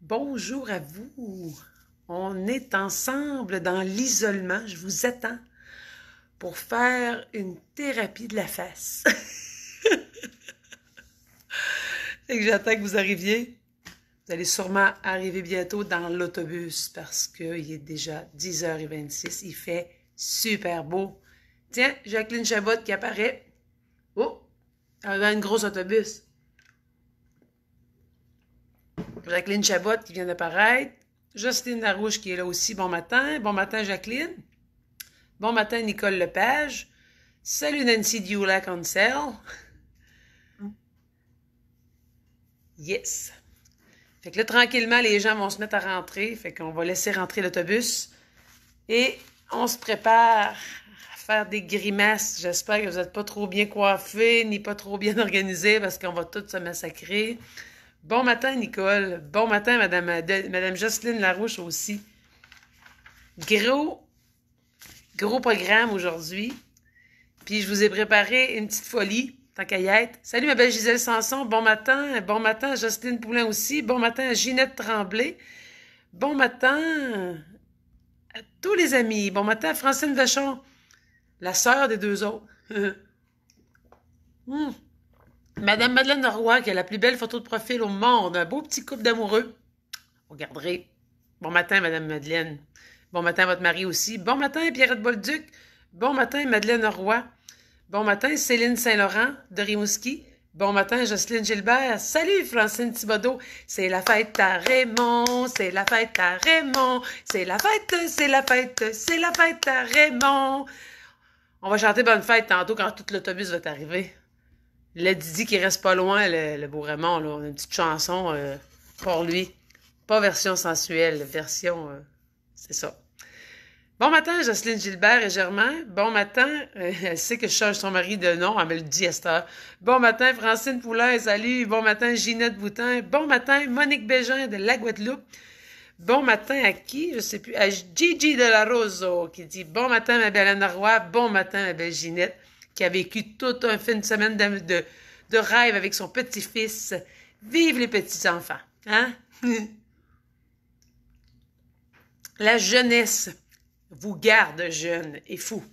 Bonjour à vous. On est ensemble dans l'isolement. Je vous attends pour faire une thérapie de la face. Et que j'attends que vous arriviez. Vous allez sûrement arriver bientôt dans l'autobus parce qu'il est déjà 10h26. Il fait super beau. Tiens, Jacqueline Chabot qui apparaît. Oh, elle a une grosse autobus. Jacqueline Chabot qui vient d'apparaître. Jocelyne Larouche qui est là aussi. Bon matin. Bon matin, Jacqueline. Bon matin, Nicole Lepage. Salut, Nancy Dioula-Cancel. Yes. Fait que là, tranquillement, les gens vont se mettre à rentrer. Fait qu'on va laisser rentrer l'autobus. Et on se prépare à faire des grimaces. J'espère que vous n'êtes pas trop bien coiffés, ni pas trop bien organisés, parce qu'on va tous se massacrer. Bon matin, Nicole. Bon matin, Madame Jocelyne Larouche aussi. Gros programme aujourd'hui. Puis je vous ai préparé une petite folie, tant qu'à y être. Salut, ma belle Gisèle Sanson. Bon matin. Bon matin à Jocelyne Poulain aussi. Bon matin à Ginette Tremblay. Bon matin à tous les amis. Bon matin à Francine Vachon, la sœur des deux autres. Madame Madeleine Roy, qui a la plus belle photo de profil au monde. Un beau petit couple d'amoureux. Vous regarderez. Bon matin, Madame Madeleine. Bon matin, votre mari aussi. Bon matin, Pierrette Bolduc. Bon matin, Madeleine Roy. Bon matin, Céline Saint-Laurent de Rimouski. Bon matin, Jocelyne Gilbert. Salut, Francine Thibodeau. C'est la fête à Raymond. C'est la fête à Raymond. C'est la fête, c'est la fête, c'est la fête à Raymond. On va chanter bonne fête tantôt quand tout l'autobus va arriver. Le Didi qui reste pas loin, le beau Raymond, là, on a une petite chanson pour lui. Pas version sensuelle, version... c'est ça. Bon matin, Jocelyne Gilbert et Germain. Bon matin, elle sait que je change son mari de nom, elle me le dit à cette heure. Bon matin, Francine Poulain, salut. Bon matin, Ginette Boutin. Bon matin, Monique Bégin de la Guadeloupe. Bon matin à qui? Je sais plus. À Gigi de la Rosso qui dit bon matin, ma belle Anna Roy. Bon matin, ma belle Ginette, qui a vécu toute un fin de semaine de rêve avec son petit-fils. Vive les petits-enfants, hein? La jeunesse vous garde jeune et fou.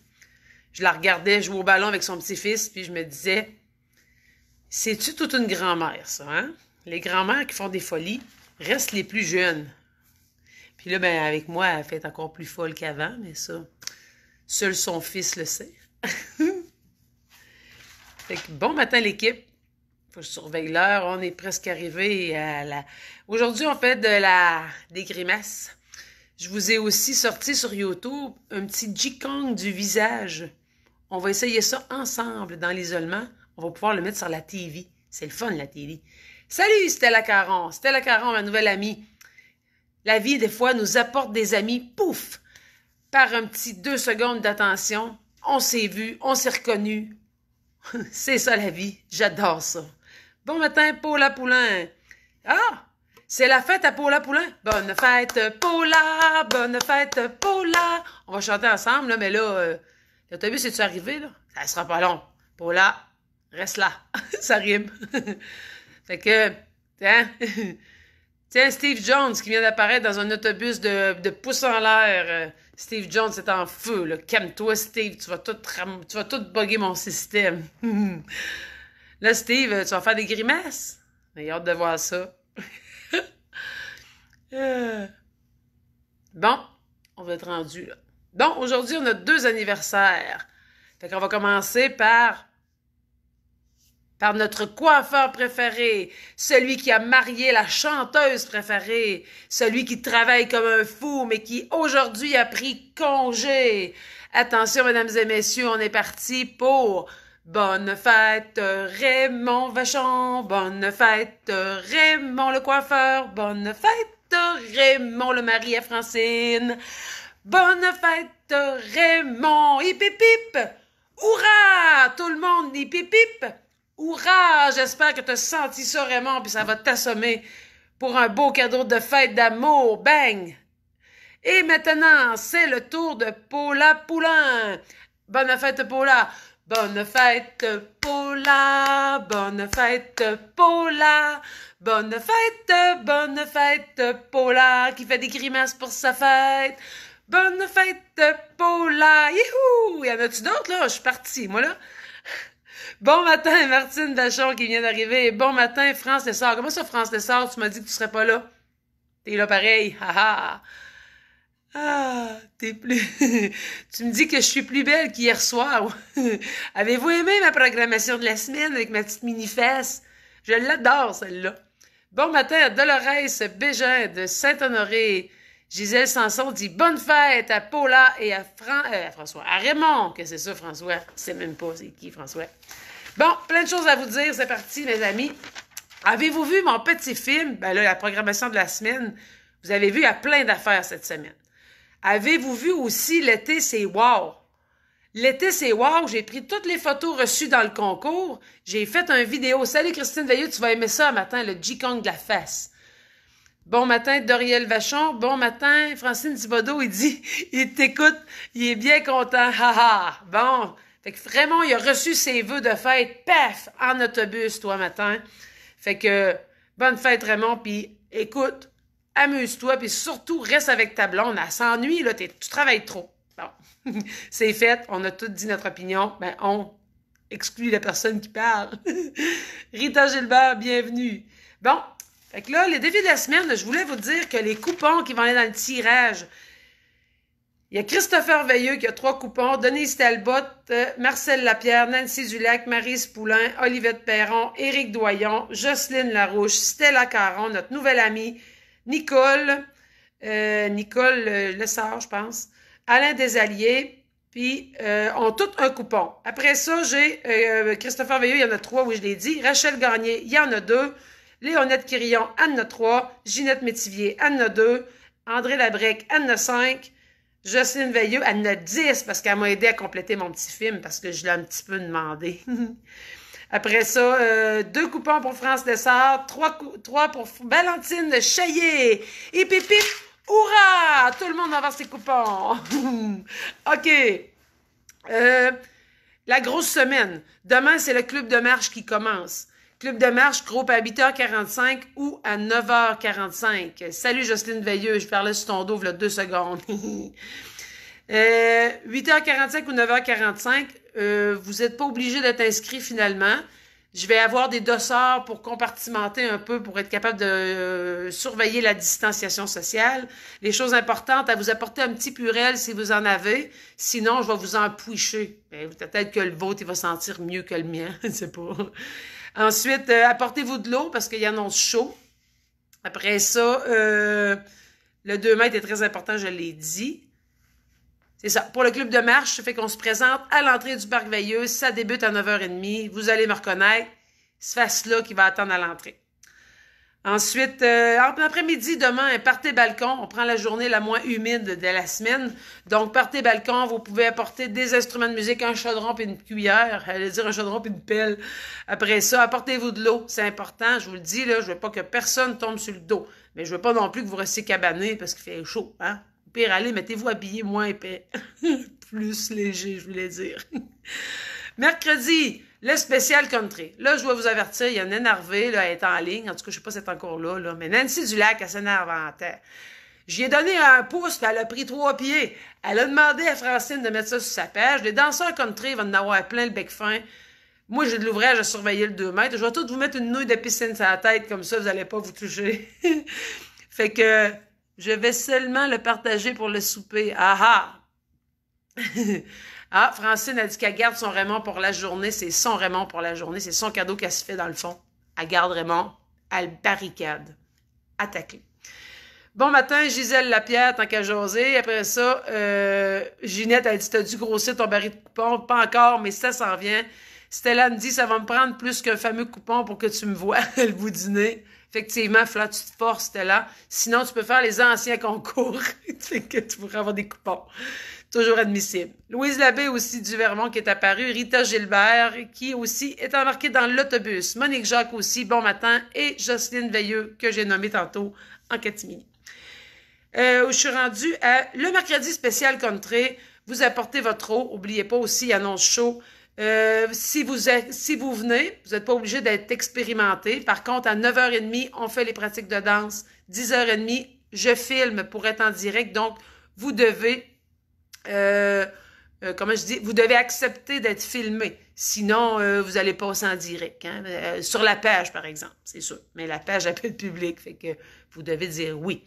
Je la regardais jouer au ballon avec son petit-fils, puis je me disais, c'est-tu toute une grand-mère, ça, hein? Les grand-mères qui font des folies restent les plus jeunes. Puis là, ben, avec moi, elle fait encore plus folle qu'avant, mais ça, seul son fils le sait. Fait que bon matin, l'équipe. Faut que je surveille l'heure. On est presque arrivé à la... Aujourd'hui, on fait des grimaces. Je vous ai aussi sorti sur YouTube un petit Jikong du visage. On va essayer ça ensemble dans l'isolement. On va pouvoir le mettre sur la TV. C'est le fun, la TV. Salut, Stella Caron. Stella Caron, ma nouvelle amie. La vie, des fois, nous apporte des amis, pouf, par un petit 2 secondes d'attention. On s'est vu, on s'est reconnu. C'est ça, la vie. J'adore ça. Bon matin, Paula Poulain. Ah! C'est la fête à Paula Poulain. Bonne fête, Paula! Bonne fête, Paula! On va chanter ensemble, là, mais là, l'autobus est-tu arrivé, là? Ça sera pas long. Paula, reste là. Ça rime. Fait que, tiens, Steve Jones qui vient d'apparaître dans un autobus de pouce en l'air. Steve Jones est en feu, là. Calme-toi, Steve. Tu vas tout bugger mon système. Là, Steve, tu vas faire des grimaces? J'ai hâte de voir ça. Bon, on va être rendu là. Bon, aujourd'hui, on a 2 anniversaires. Fait qu'on va commencer par notre coiffeur préféré, celui qui a marié la chanteuse préférée, celui qui travaille comme un fou, mais qui aujourd'hui a pris congé. Attention, mesdames et messieurs, on est parti pour bonne fête Raymond Vachon, bonne fête Raymond le coiffeur, bonne fête Raymond le mari à Francine, bonne fête Raymond, hip hip hip, hurrah, tout le monde hip hip hip. Hourra! J'espère que tu as senti ça, Raymond, puis ça va t'assommer pour un beau cadeau de fête d'amour. Bang! Et maintenant, c'est le tour de Paula Poulain. Bonne fête, Paula. Bonne fête, Paula, bonne fête, Paula, bonne fête, Paula, qui fait des grimaces pour sa fête. Bonne fête, Paula, youhou! Y en a-tu d'autres, là? Je suis partie, moi, là. Bon matin, Martine Vachon qui vient d'arriver. Bon matin, France Lessard. Comment ça, France Lessard? Tu m'as dit que tu serais pas là. T'es là pareil. Haha. Ah, t'es plus... Tu me dis que je suis plus belle qu'hier soir. Avez-vous aimé ma programmation de la semaine avec ma petite mini-fesse? Je l'adore, celle-là. Bon matin à Dolores Bégin de Saint-Honoré. Gisèle Sanson dit bonne fête à Paula et à François. À Raymond, que c'est ça, François. Je sais même pas c'est qui, François. Bon, plein de choses à vous dire. C'est parti, mes amis. Avez-vous vu mon petit film? Ben là, la programmation de la semaine. Vous avez vu, il y a plein d'affaires cette semaine. Avez-vous vu aussi l'été, c'est wow? L'été, c'est wow. J'ai pris toutes les photos reçues dans le concours. J'ai fait une vidéo. Salut Christine Veilleux, tu vas aimer ça matin, le G-Kong de la fesse. Bon matin, Doriel Vachon. Bon matin, Francine Thibodeau, il dit, il t'écoute, il est bien content. Haha. Bon. Fait que vraiment, il a reçu ses vœux de fête, paf, en autobus, toi, matin. Fait que, bonne fête, Raymond, puis écoute, amuse-toi, puis surtout, reste avec ta blonde. Elle s'ennuie, là, tu travailles trop. Bon, c'est fait, on a tous dit notre opinion. Ben, on exclut la personne qui parle. Rita Gilbert, bienvenue. Bon, fait que là, les défis de la semaine, là, je voulais vous dire que les coupons qui vont aller dans le tirage, il y a Christopher Veilleux qui a 3 coupons, Denise Talbot, Marcel Lapierre, Nancy Dulac, Maryse Poulain, Olivette Perron, Éric Doyon, Jocelyne Larouche, Stella Caron, notre nouvelle amie, Nicole Lessard, je pense, Alain Desalliés, puis ont tous un coupon. Après ça, j'ai Christopher Veilleux, il y en a 3, oui, je l'ai dit. Rachel Gagné, il y en a 2. Léonette Quirillon, elle en a 3. Ginette Métivier, elle en a 2. André Labrec, elle en a 5. Jocelyne Veilleux, elle en a 10 parce qu'elle m'a aidé à compléter mon petit film parce que je l'ai un petit peu demandé. Après ça, 2 coupons pour France Lessard, 3 pour Valentine Chaillet. Et pip, hurrah! Tout le monde va avoir ses coupons. OK. La grosse semaine. Demain, c'est le club de marche qui commence. Club de marche, groupe à 8h45 ou à 9h45. Salut Jocelyne Veilleux, je parlais sur ton dos, il y a 2 secondes. 8h45 ou 9h45, vous n'êtes pas obligé d'être inscrit finalement. Je vais avoir des dossards pour compartimenter un peu, pour être capable de surveiller la distanciation sociale. Les choses importantes, à vous apporter un petit purel si vous en avez. Sinon, je vais vous empouicher. Peut-être que le vôtre, il va sentir mieux que le mien, je ne sais pas. Ensuite, apportez-vous de l'eau parce qu'il annonce chaud. Après ça, le 2 mètres est très important, je l'ai dit. C'est ça. Pour le club de marche, ça fait qu'on se présente à l'entrée du Parc Veilleux. Ça débute à 9h30. Vous allez me reconnaître. C'est face-là qui va attendre à l'entrée. Ensuite, en après-midi, demain, un party balcon. On prend la journée la moins humide de la semaine. Donc, party balcon, vous pouvez apporter des instruments de musique, un chaudron puis une cuillère. J'allais dire un chaudron puis une pelle. Après ça, apportez-vous de l'eau. C'est important. Je vous le dis, là, je veux pas que personne tombe sur le dos. Mais je veux pas non plus que vous restiez cabané parce qu'il fait chaud, hein. Au pire, allez, mettez-vous habillé moins épais. Plus léger, je voulais dire. Mercredi, le spécial country. Là, je dois vous avertir, il y a une énervée, là, elle est en ligne. En tout cas, je sais pas si elle est encore là, mais Nancy Dulac, elle s'énerve en terre. J'y ai donné un pouce, puis elle a pris 3 pieds. Elle a demandé à Francine de mettre ça sur sa page. Les danseurs country vont en avoir plein le bec fin. Moi, j'ai de l'ouvrage à surveiller le 2 mètres. Je vais tout vous mettre une nouille de piscine sur la tête, comme ça, vous n'allez pas vous toucher. Fait que je vais seulement le partager pour le souper. Ah ah! Ah, Francine a dit qu'elle garde son Raymond pour la journée. C'est son Raymond pour la journée. C'est son cadeau qu'elle se fait dans le fond. Elle garde Raymond. Elle barricade. Attaquer. Bon matin, Gisèle Lapierre, tant qu'à jaser. Après ça, Ginette a dit, t'as dû grossir ton baril de coupon. Pas encore, mais ça s'en vient. Stella me dit, ça va me prendre plus qu'un fameux coupon pour que tu me vois le bout du nez. Effectivement, il faut que tu te forces, Stella. Sinon, tu peux faire les anciens concours. Fait que tu pourras avoir des coupons. Toujours admissible. Louise Labbé aussi du Vermont qui est apparue. Rita Gilbert qui aussi est embarquée dans l'autobus. Monique Jacques aussi, bon matin. Et Jocelyne Veilleux que j'ai nommée tantôt en catimini. Où je suis rendue à le mercredi spécial country. Vous apportez votre eau. N'oubliez pas aussi, il annonce chaud. Si vous venez, vous n'êtes pas obligé d'être expérimenté. Par contre, à 9h30, on fait les pratiques de danse. 10h30, je filme pour être en direct. Donc, vous devez, comment je dis, vous devez accepter d'être filmé. Sinon, vous allez passer en direct. Hein? Sur la page, par exemple, c'est sûr. Mais la page appelle public, fait que vous devez dire oui.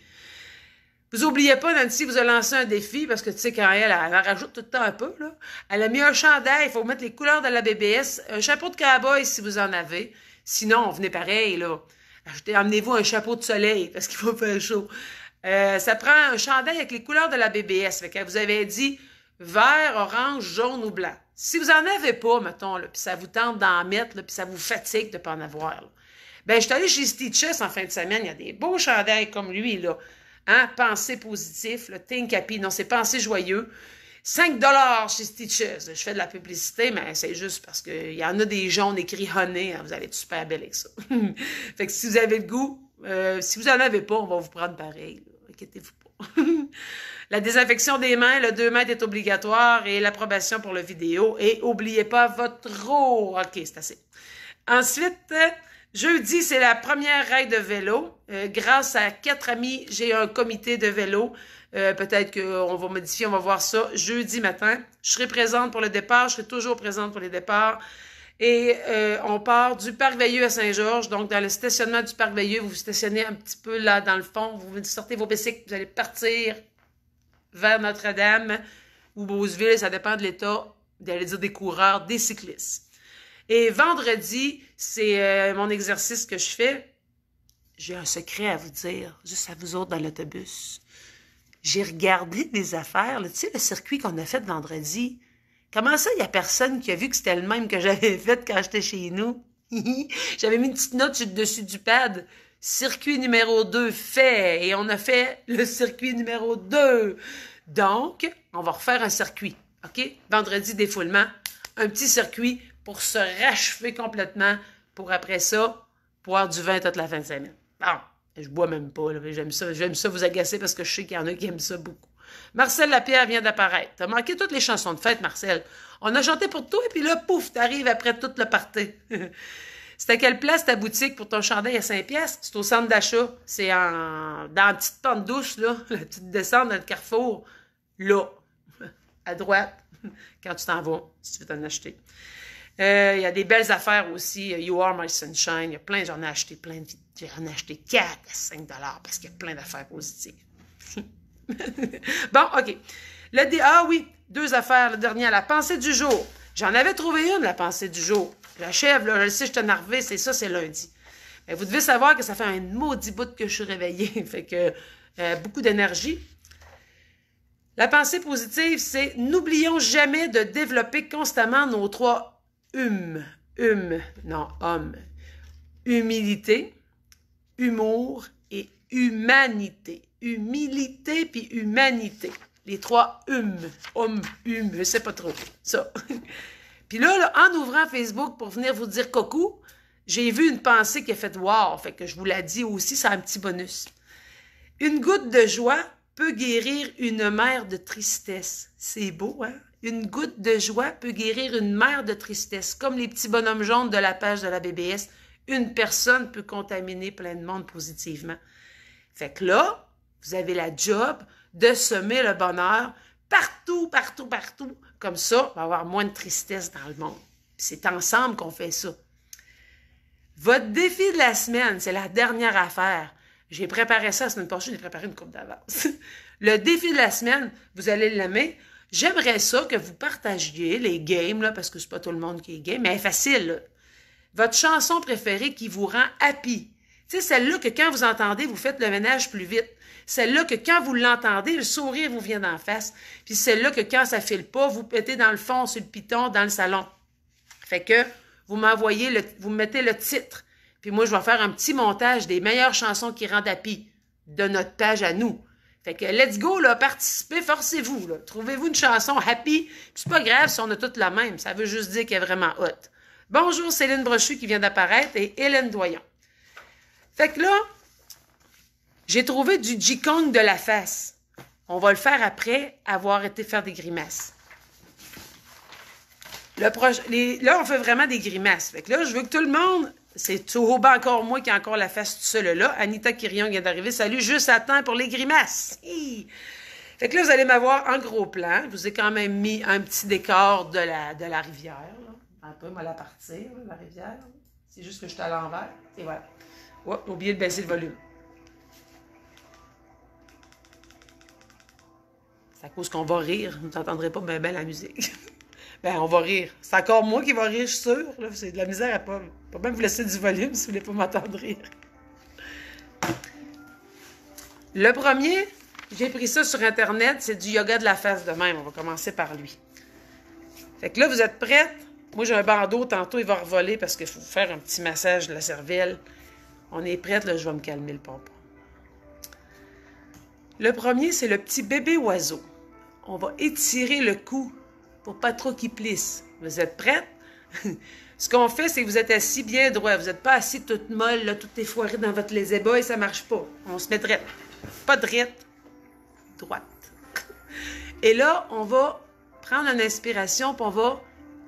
Vous oubliez pas, Nancy vous a lancé un défi, parce que tu sais, quand elle rajoute tout le temps un peu, là. Elle a mis un chandail, il faut mettre les couleurs de la BBS, un chapeau de cowboy si vous en avez. Sinon, venez pareil, là. Emmenez-vous un chapeau de soleil, parce qu'il va faire chaud. Ça prend un chandail avec les couleurs de la BBS. Fait que vous avez dit vert, orange, jaune ou blanc. Si vous en avez pas, mettons, là, puis ça vous tente d'en mettre, là, puis ça vous fatigue de pas en avoir, là. Ben, je suis allée chez Stitches en fin de semaine, il y a des beaux chandails comme lui, là. Hein? Pensée positif, le think happy. Non, c'est pensée joyeux. 5 $ chez Stitches. Je fais de la publicité, mais c'est juste parce qu'il y en a des jaunes écrits honey. Hein, vous allez être super belle avec ça. Fait que si vous avez le goût, si vous en avez pas, on va vous prendre pareil. Inquiétez-vous pas. La désinfection des mains, le 2 mètres est obligatoire et l'approbation pour la vidéo. Et n'oubliez pas votre eau. OK, c'est assez. Ensuite, jeudi, c'est la première ride de vélo. Grâce à 4 amis, j'ai un comité de vélo. Peut-être qu'on va modifier, on va voir ça jeudi matin. Je serai présente pour le départ, je serai toujours présente pour les départs. Et on part du Parc Veilleux à Saint-Georges. Donc, dans le stationnement du Parc Veilleux, vous vous stationnez un petit peu là dans le fond. Vous sortez vos bicycles, vous allez partir vers Notre-Dame ou Beauceville, ça dépend de l'état, d'aller dire des coureurs, des cyclistes. Et vendredi, c'est mon exercice que je fais. J'ai un secret à vous dire, juste à vous autres dans l'autobus. J'ai regardé les affaires, tu sais, le circuit qu'on a fait vendredi. Comment ça, il n'y a personne qui a vu que c'était le même que j'avais fait quand j'étais chez nous? J'avais mis une petite note sur le dessus du pad. Circuit numéro 2 fait. Et on a fait le circuit numéro 2. Donc, on va refaire un circuit. OK? Vendredi, défoulement. Un petit circuit pour se rachever complètement pour après ça, boire du vin toute la fin de semaine. Bon, je bois même pas, j'aime ça vous agacer parce que je sais qu'il y en a qui aiment ça beaucoup. Marcel Lapierre vient d'apparaître. T'as manqué toutes les chansons de fête, Marcel. On a chanté pour toi et puis là, pouf, t'arrives après tout le party. C'est à quelle place ta boutique pour ton chandail à 5$? C'est au centre d'achat. C'est dans la petite pente douce, là, la petite descente dans le carrefour. Là, à droite, quand tu t'en vas, si tu veux t'en acheter. Il y a des belles affaires aussi. You Are My Sunshine. Il y a plein, j'en ai acheté plein. J'en ai acheté 4 à 5$ parce qu'il y a plein d'affaires positives. Bon, OK. Ah oui, 2 affaires. Le dernier, la pensée du jour. J'en avais trouvé une, la pensée du jour. J'achève, là, je le sais, je suis énervée, c'est ça, c'est lundi. Mais vous devez savoir que ça fait un maudit bout que je suis réveillée. Fait que beaucoup d'énergie. La pensée positive, c'est n'oublions jamais de développer constamment nos 3 hommes. Humilité, humour et humanité. Humilité puis humanité. Les 3 je sais pas trop. Ça. Puis là, en ouvrant Facebook pour venir vous dire coucou, j'ai vu une pensée qui a fait wow. Fait que je vous la dis aussi, c'est un petit bonus. Une goutte de joie peut guérir une mer de tristesse. C'est beau, hein? Une goutte de joie peut guérir une mer de tristesse. Comme les petits bonhommes jaunes de la page de la BBS, une personne peut contaminer plein de monde positivement. Fait que là, vous avez la job de semer le bonheur partout. Comme ça, on va avoir moins de tristesse dans le monde. C'est ensemble qu'on fait ça. Votre défi de la semaine, c'est la dernière affaire. J'ai préparé ça la semaine passée, j'ai préparé une coupe d'avance. Le défi de la semaine, vous allez l'aimer. J'aimerais ça que vous partagiez les games, là, parce que c'est pas tout le monde qui est game, mais elle est facile, là. Votre chanson préférée qui vous rend happy. Tu sais, celle-là que quand vous entendez, vous faites le ménage plus vite. Celle-là que quand vous l'entendez, le sourire vous vient d'en face. Puis celle-là que quand ça file pas, vous pétez dans le fond, sur le piton, dans le salon. Fait que vous m'envoyez, vous me mettez le titre. Puis moi, je vais faire un petit montage des meilleures chansons qui rendent happy de notre page à nous. Fait que let's go, là, participez, forcez-vous, là. Trouvez-vous une chanson happy. Puis c'est pas grave si on a toutes la même. Ça veut juste dire qu'elle est vraiment hot. Bonjour, Céline Brochu qui vient d'apparaître et Hélène Doyon. Fait que là, j'ai trouvé du G-Kong de la face. On va le faire après avoir été faire des grimaces. Là, on fait vraiment des grimaces. Fait que là, je veux que tout le monde... C'est Tsuhoba encore moi qui a encore la face toute seule là. Anita Kirion vient d'arriver. Salut, juste à temps pour les grimaces. Hi! Fait que là, vous allez m'avoir en gros plan. Je vous ai quand même mis un petit décor de la rivière. Là. Un peu, moi, la partir, là, la rivière. C'est juste que je suis à l'envers. Et voilà. Oh, j'ai oublié de baisser le volume. C'est à cause qu'on va rire. Vous n'entendrez pas bien la musique. Ben, on va rire. C'est encore moi qui va rire, je suis sûre. C'est de la misère à pas même vous laisser du volume si vous voulez pas m'entendre rire. Le premier, j'ai pris ça sur Internet, c'est du yoga de la face de même. On va commencer par lui. Fait que là, vous êtes prêtes? Moi, j'ai un bandeau. Tantôt, il va revoler parce qu'il faut faire un petit massage de la cervelle. On est prêtes, là, je vais me calmer le pompon. Le premier, c'est le petit bébé oiseau. On va étirer le cou pour pas trop qu'il plisse. Vous êtes prêtes? Ce qu'on fait, c'est que vous êtes assis bien droit. Vous n'êtes pas assis toute molle, là, toute effoirée dans votre lézéba et ça marche pas. On se met droite. Pas droite, droite. Et là, on va prendre une inspiration puis on va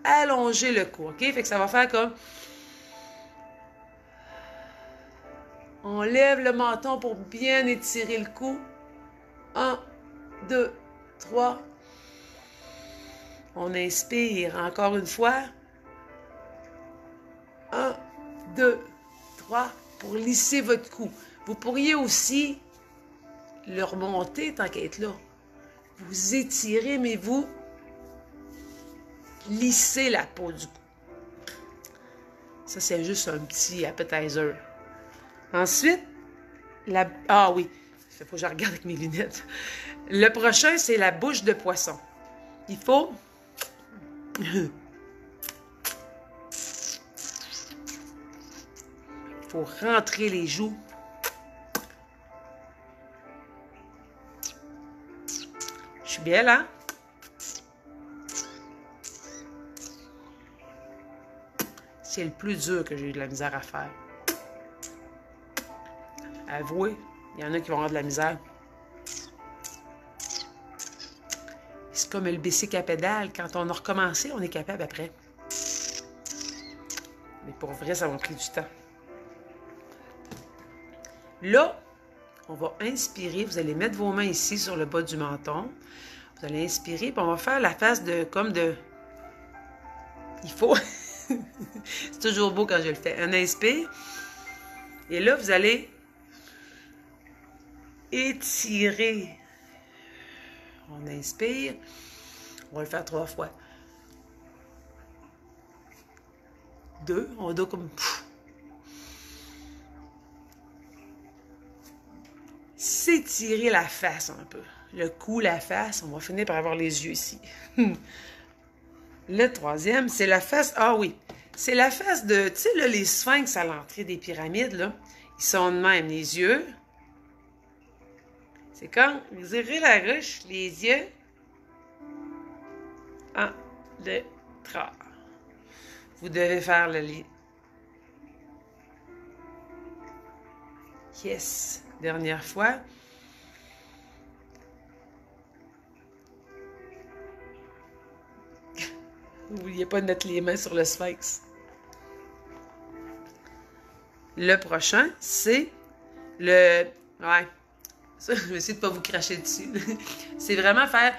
allonger le cou, OK? Fait que ça va faire comme... On lève le menton pour bien étirer le cou. 1, 2, 3. On inspire encore une fois. 1, 2, 3, pour lisser votre cou. Vous pourriez aussi le remonter tant qu'être là. Vous étirez, mais vous lissez la peau du cou. Ça, c'est juste un petit appetizer. Ensuite, ah oui, il faut que je regarde avec mes lunettes. Le prochain, c'est la bouche de poisson. Il faut... faut rentrer les joues. Je suis bien là. C'est le plus dur que j'ai eu de la misère à faire. Avouez, il y en a qui vont avoir de la misère. C'est comme le bicycle à pédale. Quand on a recommencé, on est capable après. Mais pour vrai, ça m'a pris du temps. Là, on va inspirer. Vous allez mettre vos mains ici sur le bas du menton. Vous allez inspirer, puis on va faire la face de comme de... Il faut... C'est toujours beau quand je le fais. Un inspire. Et là, vous allez étirer. On inspire. On va le faire 3 fois. 2. On doit comme... S'étirer la face un peu. Le cou, la face. On va finir par avoir les yeux ici. Le troisième, c'est la face... Ah oui. C'est la face de... Tu sais, là, les sphinx à l'entrée des pyramides, là, ils sont de même. Les yeux... C'est quand vous ouvrez la ruche, les yeux. 1, 2, 3. Vous devez faire le lit. Yes. Dernière fois. N'oubliez pas de mettre les mains sur le sphinx. Le prochain, c'est le... Ouais. Ça, je vais essayer de ne pas vous cracher dessus. C'est vraiment faire...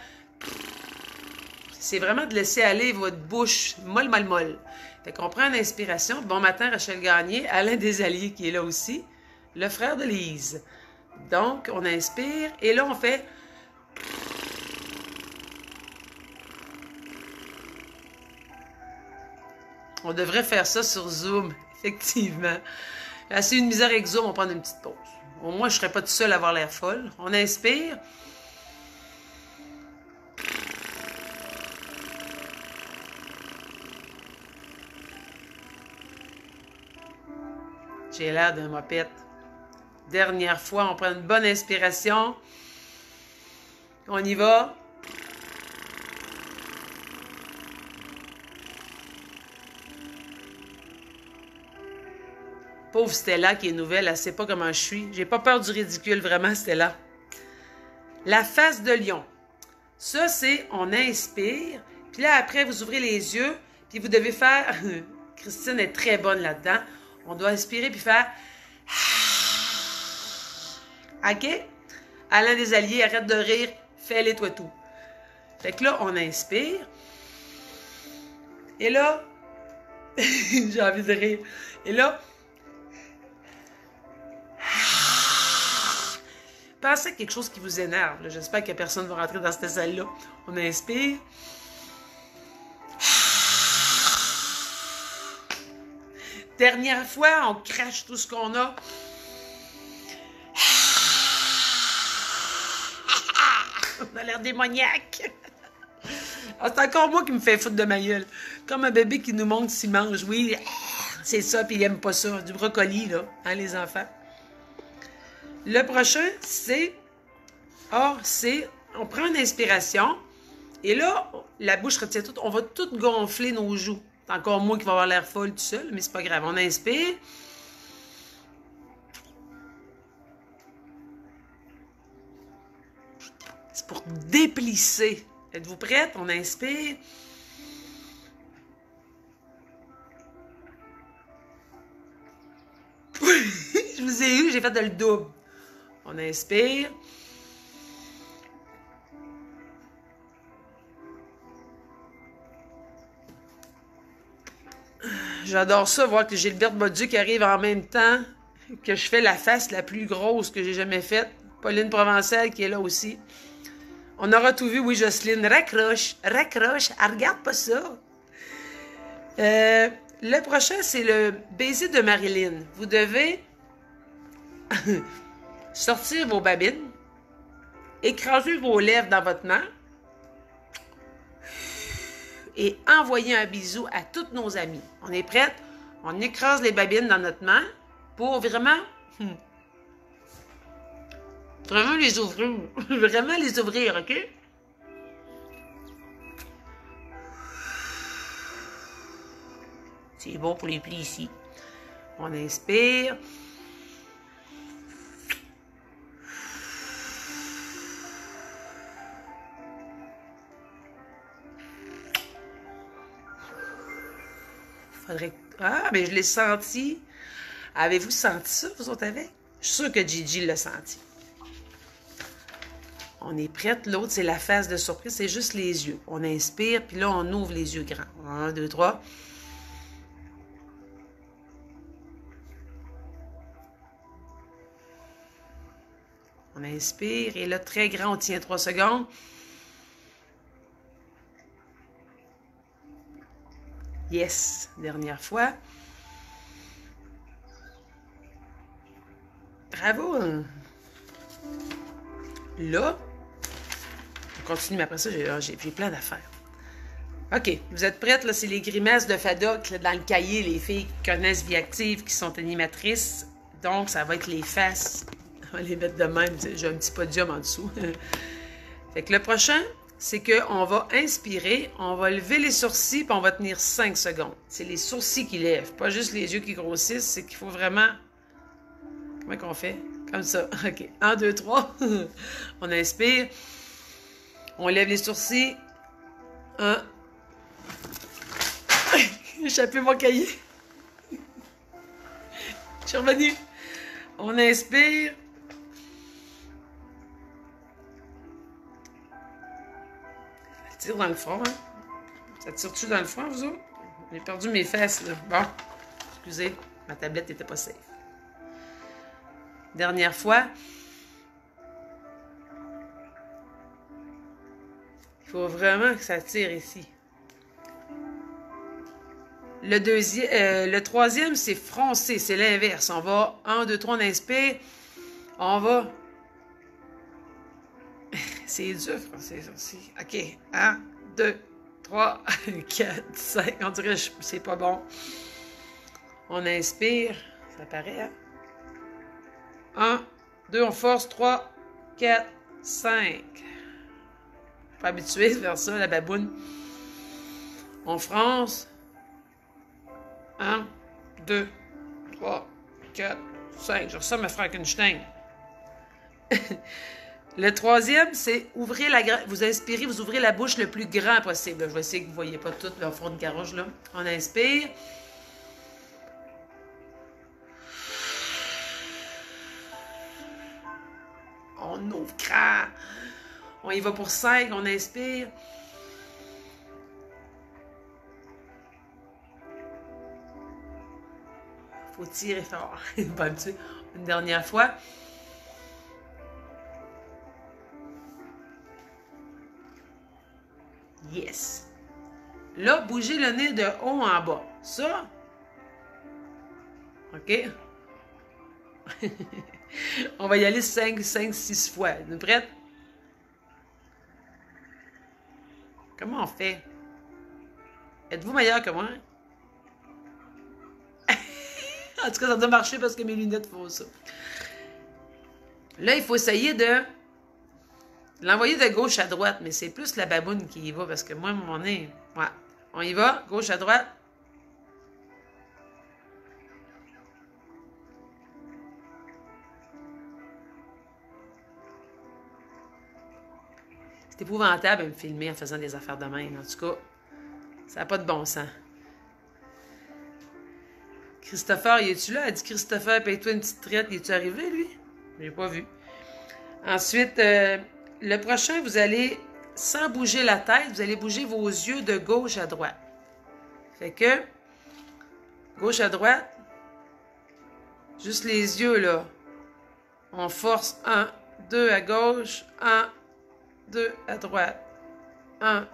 C'est vraiment de laisser aller votre bouche molle, molle, molle. Fait qu'on prend une inspiration. Bon matin, Rachel Gagné, Alain Desalliés qui est là aussi, le frère de Lise. Donc, on inspire et là, on fait... On devrait faire ça sur Zoom, effectivement. Là, c'est une misère avec Zoom, on va prendre une petite pause. Au moins, je ne serais pas tout seul à avoir l'air folle. On inspire. J'ai l'air d'un mopette. Dernière fois, on prend une bonne inspiration. On y va. Pauvre Stella qui est nouvelle, elle ne sait pas comment je suis. J'ai pas peur du ridicule, vraiment, Stella. La face de lion. Ça, c'est on inspire. Puis là, après, vous ouvrez les yeux. Puis vous devez faire... Christine est très bonne là-dedans. On doit inspirer puis faire... OK? Alain Desalliés, arrête de rire. Fais-les toi tout. Fait que là, on inspire. Et là... j'ai envie de rire. Et là... Pensez à quelque chose qui vous énerve. J'espère que personne ne va rentrer dans cette salle-là. On inspire. Dernière fois, on crache tout ce qu'on a. On a l'air démoniaque. Ah, c'est encore moi qui me fais foutre de ma gueule. Comme un bébé qui nous montre s'il mange. Oui, c'est ça, puis il n'aime pas ça. Du brocoli, là, hein, les enfants. Le prochain, c'est... on prend une inspiration, et là, la bouche retient tout. On va tout gonfler nos joues. C'est encore moi qui va avoir l'air folle tout seul, mais c'est pas grave. On inspire. C'est pour déplisser. Êtes-vous prête? On inspire. Je vous ai eu, j'ai fait de le double. On inspire. J'adore ça, voir que Gilberte Bolduc arrive en même temps que je fais la face la plus grosse que j'ai jamais faite. Pauline Provençal qui est là aussi. On aura tout vu, oui, Jocelyne. Raccroche, raccroche. Elle regarde pas ça. Le prochain, c'est le baiser de Marilyn. Vous devez sortir vos babines, écraser vos lèvres dans votre main et envoyer un bisou à tous nos amis. On est prête? On écrase les babines dans notre main pour vraiment... Vraiment les ouvrir. Vraiment les ouvrir, OK? C'est bon pour les plis ici. On inspire. Faudrait... Ah, mais je l'ai senti. Avez-vous senti ça, vous autres avec? Je suis sûre que Gigi l'a senti. On est prête. L'autre, c'est la phase de surprise. C'est juste les yeux. On inspire, puis là, on ouvre les yeux grands. 1, 2, 3. On inspire. Et là, très grand, on tient 3 secondes. Yes. Dernière fois. Bravo. Là, on continue, mais après ça, j'ai plein d'affaires. OK, vous êtes prêtes? Là, c'est les grimaces de Fadoc là, dans le cahier, les filles qui connaissent Vie Active, qui sont animatrices. Donc, ça va être les faces. On va les mettre de même. J'ai un petit podium en dessous. Fait que le prochain, c'est qu'on va inspirer, on va lever les sourcils, puis on va tenir 5 secondes. C'est les sourcils qui lèvent, pas juste les yeux qui grossissent. C'est qu'il faut vraiment... Comment qu'on fait? Comme ça. OK. 1, 2, 3. On inspire. On lève les sourcils. 1. J'ai échappé mon cahier. Je suis revenue. On inspire. Ça tire dans le front, hein? Ça tire-tu dans le front, vous autres? J'ai perdu mes fesses, là. Bon. Excusez, ma tablette n'était pas safe. Dernière fois. Il faut vraiment que ça tire ici. Le troisième, c'est froncer. C'est l'inverse. On va 1, 2, 3, on inspire. On va... C'est dur, français, aussi. OK. 1, 2, 3, 4, 5. On dirait que c'est pas bon. On inspire. Ça paraît, hein? 1, 2, on force. 3, 4, 5. Je suis pas habituée de faire ça, la baboune. On fronce. 1, 2, 3, 4, 5. Je ressens ma Frankenstein. Le troisième, c'est ouvrir vous inspirez, vous ouvrez la bouche le plus grand possible. Je vais essayer que vous ne voyez pas tout le fond de gorge, là. On inspire. On ouvre grand. On y va pour 5, on inspire. Faut tirer fort. Une dernière fois. Yes. Là, bougez le nez de haut en bas. Ça. OK? On va y aller 5, 6 fois. Vous êtes prête? Comment on fait? Êtes-vous meilleur que moi? En tout cas, ça doit marcher parce que mes lunettes font ça. Là, il faut essayer de l'envoyer de gauche à droite, mais c'est plus la baboune qui y va parce que moi, mon nez... Ouais. On y va, gauche à droite. C'est épouvantable de me filmer en faisant des affaires de même. En tout cas, ça n'a pas de bon sens. Christopher, il est-tu là? Elle dit Christopher, paye-toi une petite traite. Il est-tu arrivé, lui? Je l'ai pas vu. Ensuite, le prochain, vous allez, sans bouger la tête, vous allez bouger vos yeux de gauche à droite. Fait que, gauche à droite, juste les yeux, là. On force 1, 2 à gauche, 1, 2 à droite. 1,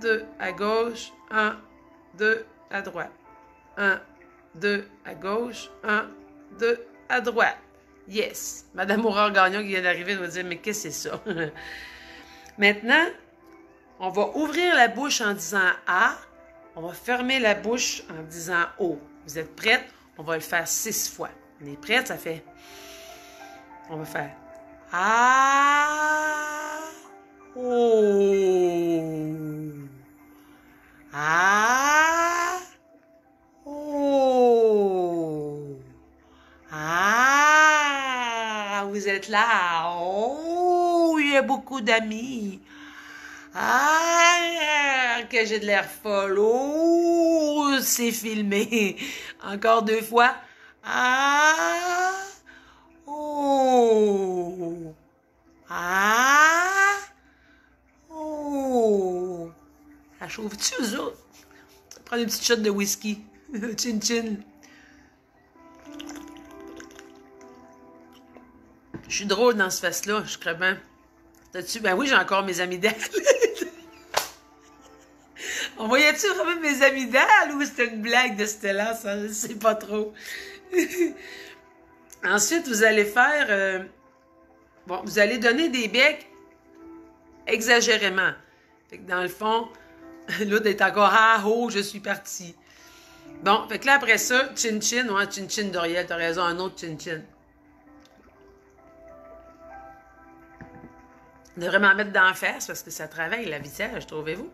2 à gauche, 1, 2 à droite. 1, 2 à gauche, 1, 2 à droite. Yes! Madame Aurore Gagnon qui vient d'arriver va dire, mais qu'est-ce que c'est ça? Maintenant, on va ouvrir la bouche en disant A. On va fermer la bouche en disant O. Vous êtes prêtes? On va le faire 6 fois. On est prêtes? Ça fait... On va faire A. O. A. O. Ah, vous êtes là. Oh, il y a beaucoup d'amis. Ah, que j'ai de l'air folle. Oh, c'est filmé. Encore 2 fois. Ah. Oh. Ah. Oh. Ça chauffe-tu, eux autres? Prends une petite shot de whisky. Chin chin. Je suis drôle dans ce face-là, je crois bien. T'as-tu? Ben oui, j'ai encore mes amygdales. On voyait-tu vraiment mes amygdales ou c'était une blague de Stella? Ça, je sais pas trop. Ensuite, vous allez faire... bon, vous allez donner des becs exagérément. Fait que dans le fond, l'autre est encore « Ah, oh, je suis parti ». Bon, fait que là, après ça, chin-chin, ouais, chin-chin d'Oriel, t'as raison, un autre chin-chin. On devrait m'en mettre dans la face parce que ça travaille la visage, trouvez-vous?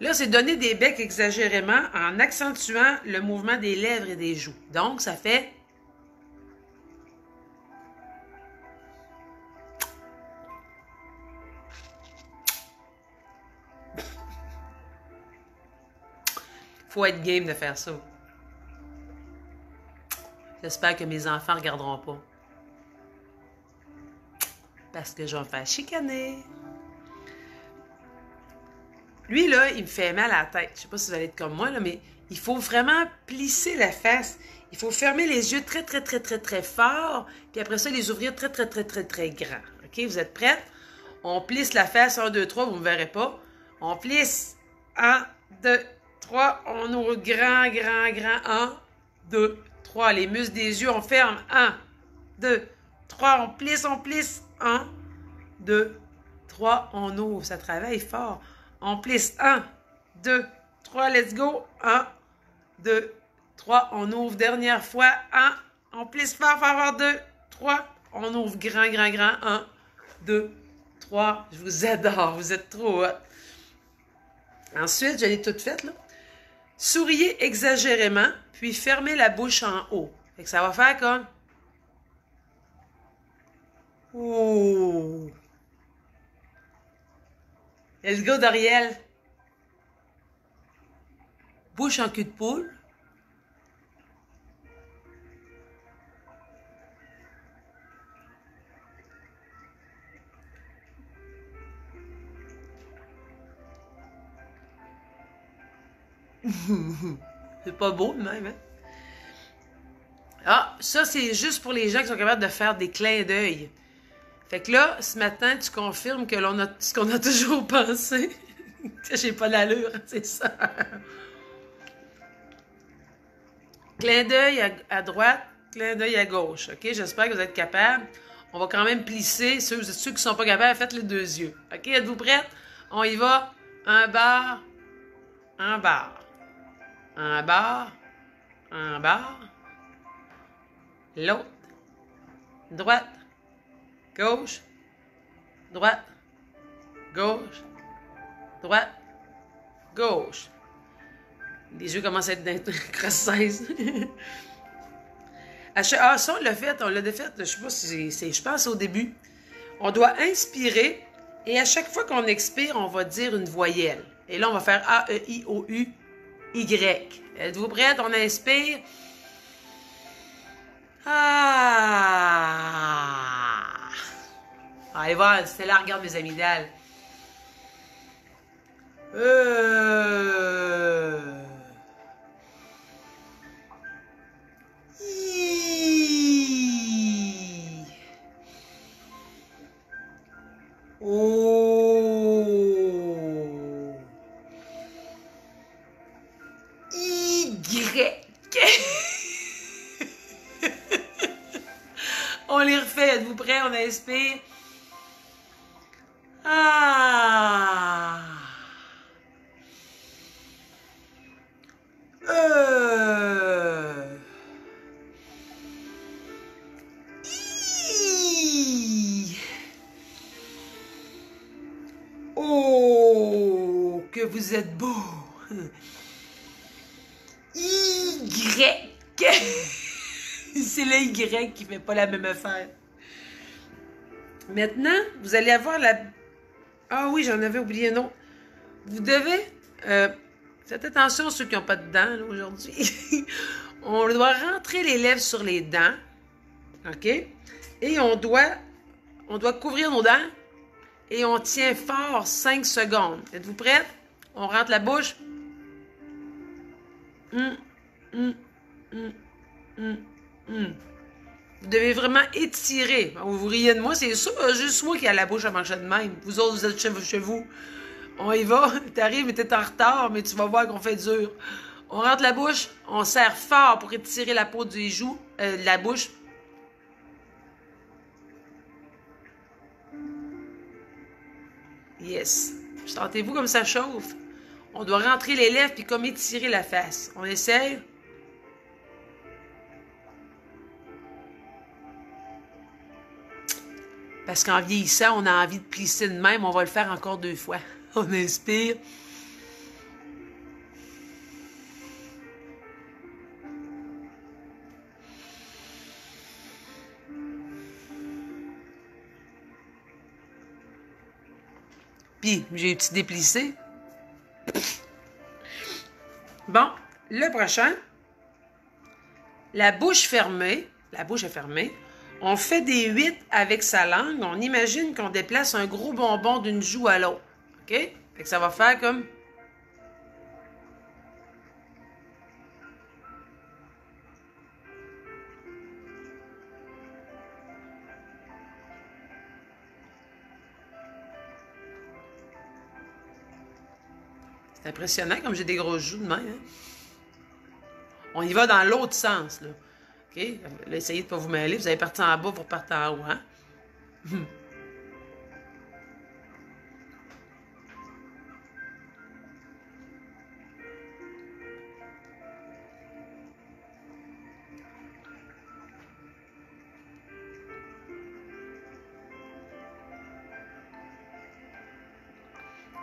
Là, c'est donner des becs exagérément en accentuant le mouvement des lèvres et des joues. Donc, ça fait... Faut être game de faire ça. J'espère que mes enfants ne regarderont pas. Parce que je vais me faire chicaner. Lui, là, il me fait mal à la tête. Je ne sais pas si vous allez être comme moi, là, mais il faut vraiment plisser la face. Il faut fermer les yeux très, très, très, très, très fort. Puis après ça, les ouvrir très, très, très, très, très grand. OK? Vous êtes prêtes? On plisse la face. 1, 2, 3. Vous ne me verrez pas. On plisse. 1, 2, 3. On ouvre grand, grand, grand. 1, 2, 3. Les muscles des yeux, on ferme. 1, 2, 3. On plisse, on plisse. 1, 2, 3. On ouvre. Ça travaille fort. On plisse 1, 2, 3, let's go. 1, 2, 3, on ouvre dernière fois. 1, on plisse fort, fort, fort. 2, 3, on ouvre grand, grand, grand. 1, 2, 3. Je vous adore, vous êtes trop hot. Ensuite, je l'ai toute faite, là. Souriez exagérément, puis fermez la bouche en haut. Fait que ça va faire comme... Oh! Let's go, Doriel. Bouche en cul de poule. C'est pas beau, même, hein? Ah, ça, c'est juste pour les gens qui sont capables de faire des clins d'œil. Fait que là, ce matin, tu confirmes que l'on a ce qu'on a toujours pensé. J'ai pas l'allure, c'est ça. Clin d'œil à droite, clin d'œil à gauche. OK? J'espère que vous êtes capables. On va quand même plisser. Ceux qui ne sont pas capables, faites les deux yeux. OK? Êtes-vous prêtes? On y va. Un bar. Un bar. Un bar. Un bar. L'autre. Droite. Gauche. Droite. Gauche. Droite. Gauche. Les yeux commencent à être d'un cross-16. Ah, ça, on l'a fait, je sais pas si c'est, je pense au début. On doit inspirer et à chaque fois qu'on expire, on va dire une voyelle. Et là, on va faire A, E, I, O, U, Y. Êtes-vous prêtes? On inspire. Ah! Allez voir, c'est là, regarde mes amygdales. Oh. Y. On les refait. Êtes-vous prêts? On inspire. Ah. Oh, que vous êtes beau. Y. C'est le Y qui fait pas la même affaire. Maintenant, vous allez avoir la... Ah oui, j'en avais oublié un autre. Vous devez... faites attention ceux qui n'ont pas de dents aujourd'hui. On doit rentrer les lèvres sur les dents. OK? Et on doit couvrir nos dents. Et on tient fort 5 secondes. Êtes-vous prêtes? On rentre la bouche. Vous devez vraiment étirer. Vous riez de moi, c'est sûr, juste moi qui a la bouche à manger de même. Vous autres, vous êtes chez vous. On y va. T'arrives, mais t'es en retard, mais tu vas voir qu'on fait dur. On rentre la bouche, on serre fort pour étirer la peau des joues, de la bouche. Yes. Sentez-vous comme ça chauffe. On doit rentrer les lèvres puis comme étirer la face. On essaye. Parce qu'en vieillissant, on a envie de plisser de même. On va le faire encore 2 fois. On inspire. Puis, j'ai un petit déplissé. Bon, le prochain. La bouche fermée. La bouche est fermée. On fait des 8 avec sa langue. On imagine qu'on déplace un gros bonbon d'une joue à l'autre. OK? Fait que ça va faire comme... C'est impressionnant comme j'ai des grosses joues de même. Hein? On y va dans l'autre sens, là. OK? Là, essayez de ne pas vous mêler. Vous allez partir en bas, vous repartez en haut, hein?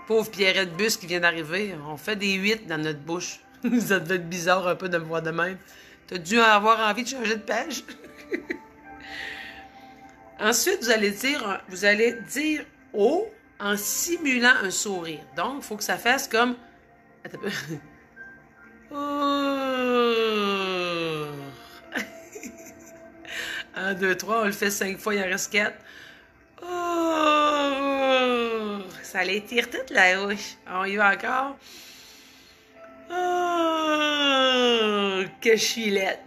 Pauvre Pierrette Bus qui vient d'arriver. On fait des 8 dans notre bouche. Ça devait être bizarre un peu de me voir de même. T'as dû avoir envie de changer de page. Ensuite, vous allez dire oh en simulant un sourire. Donc, il faut que ça fasse comme... Attends un peu. Oh. 1, 2, 3, on le fait 5 fois, il en reste 4. Oh. Ça l'étire toute la bouche. On y va encore. Oh. Que chilette.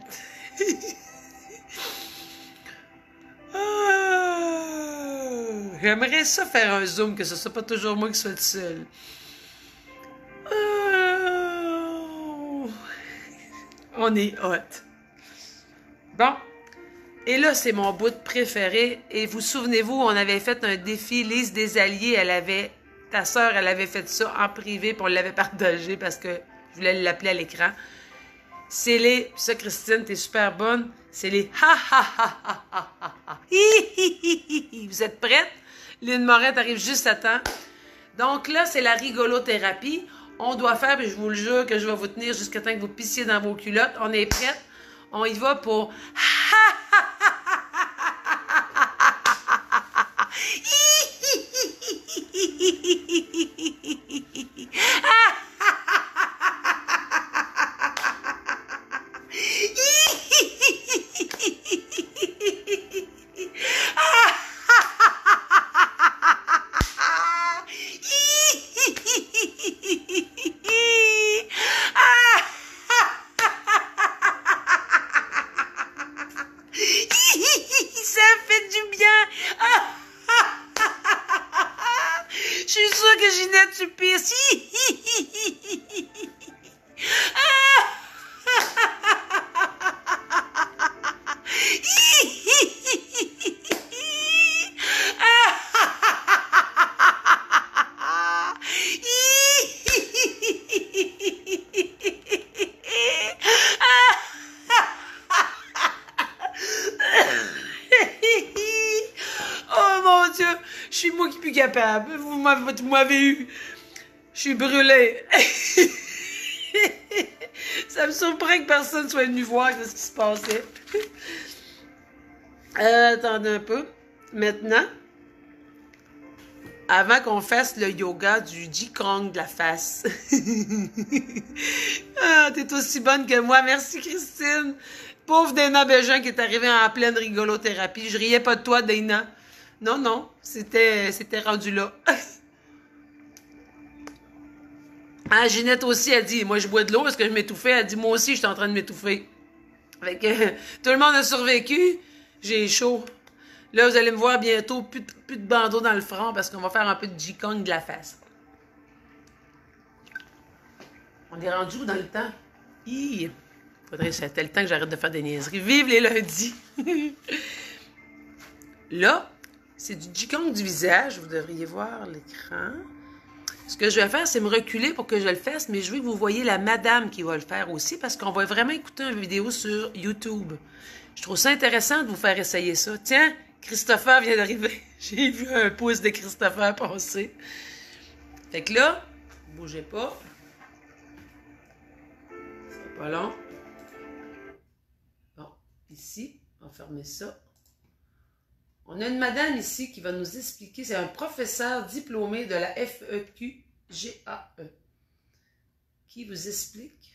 Oh. J'aimerais ça faire un zoom, que ce soit pas toujours moi qui soit le seul. Oh. On est hot. Bon. Et là, c'est mon bout préféré. Et vous souvenez-vous, on avait fait un défi, Lise des Alliés, ta sœur, elle avait fait ça en privé, puis on l'avait partagé parce que je voulais l'appeler à l'écran. C'est les, ça Christine, t'es super bonne, c'est les ha ha ha ha ha ha ha. Vous êtes prêtes? Lynn Morette arrive juste à temps. Donc là, c'est la rigolothérapie. On doit faire, puis je vous le jure que je vais vous tenir jusqu'à temps que vous pissiez dans vos culottes. On est prêtes? On y va pour ça fait du bien. Je suis sûre que Ginette, tu pisses. Oh mon Dieu, je suis moi qui suis plus capable. Vous m'avez eu. Je suis brûlée. Ça me surprend que personne soit venu voir ce qui se passait. Attendez un peu. Maintenant, avant qu'on fasse le yoga du Jikong de la face. Ah, t'es aussi bonne que moi. Merci, Christine. Pauvre Dana Bégin qui est arrivée en pleine rigolothérapie. Je riais pas de toi, Dana. Non, non. C'était rendu là. Ah, Ginette aussi a dit, moi je bois de l'eau parce que je m'étouffais. Elle dit, moi aussi je suis en train de m'étouffer. Fait que tout le monde a survécu. J'ai chaud. Là, vous allez me voir bientôt, plus de bandeau dans le front parce qu'on va faire un peu de Jikong de la face. On est rendu où dans le temps? C'était le temps que j'arrête de faire des niaiseries. Vive les lundis! Là, c'est du Jikong du visage. Vous devriez voir l'écran. Ce que je vais faire, c'est me reculer pour que je le fasse, mais je veux que vous voyez la madame qui va le faire aussi parce qu'on va vraiment écouter une vidéo sur YouTube. Je trouve ça intéressant de vous faire essayer ça. Tiens, Christopher vient d'arriver. J'ai vu un pouce de Christopher passer. Fait que là, bougez pas. C'est pas long. Bon, ici, on va fermer ça. On a une madame ici qui va nous expliquer, c'est un professeur diplômé de la FEQGAE qui vous explique.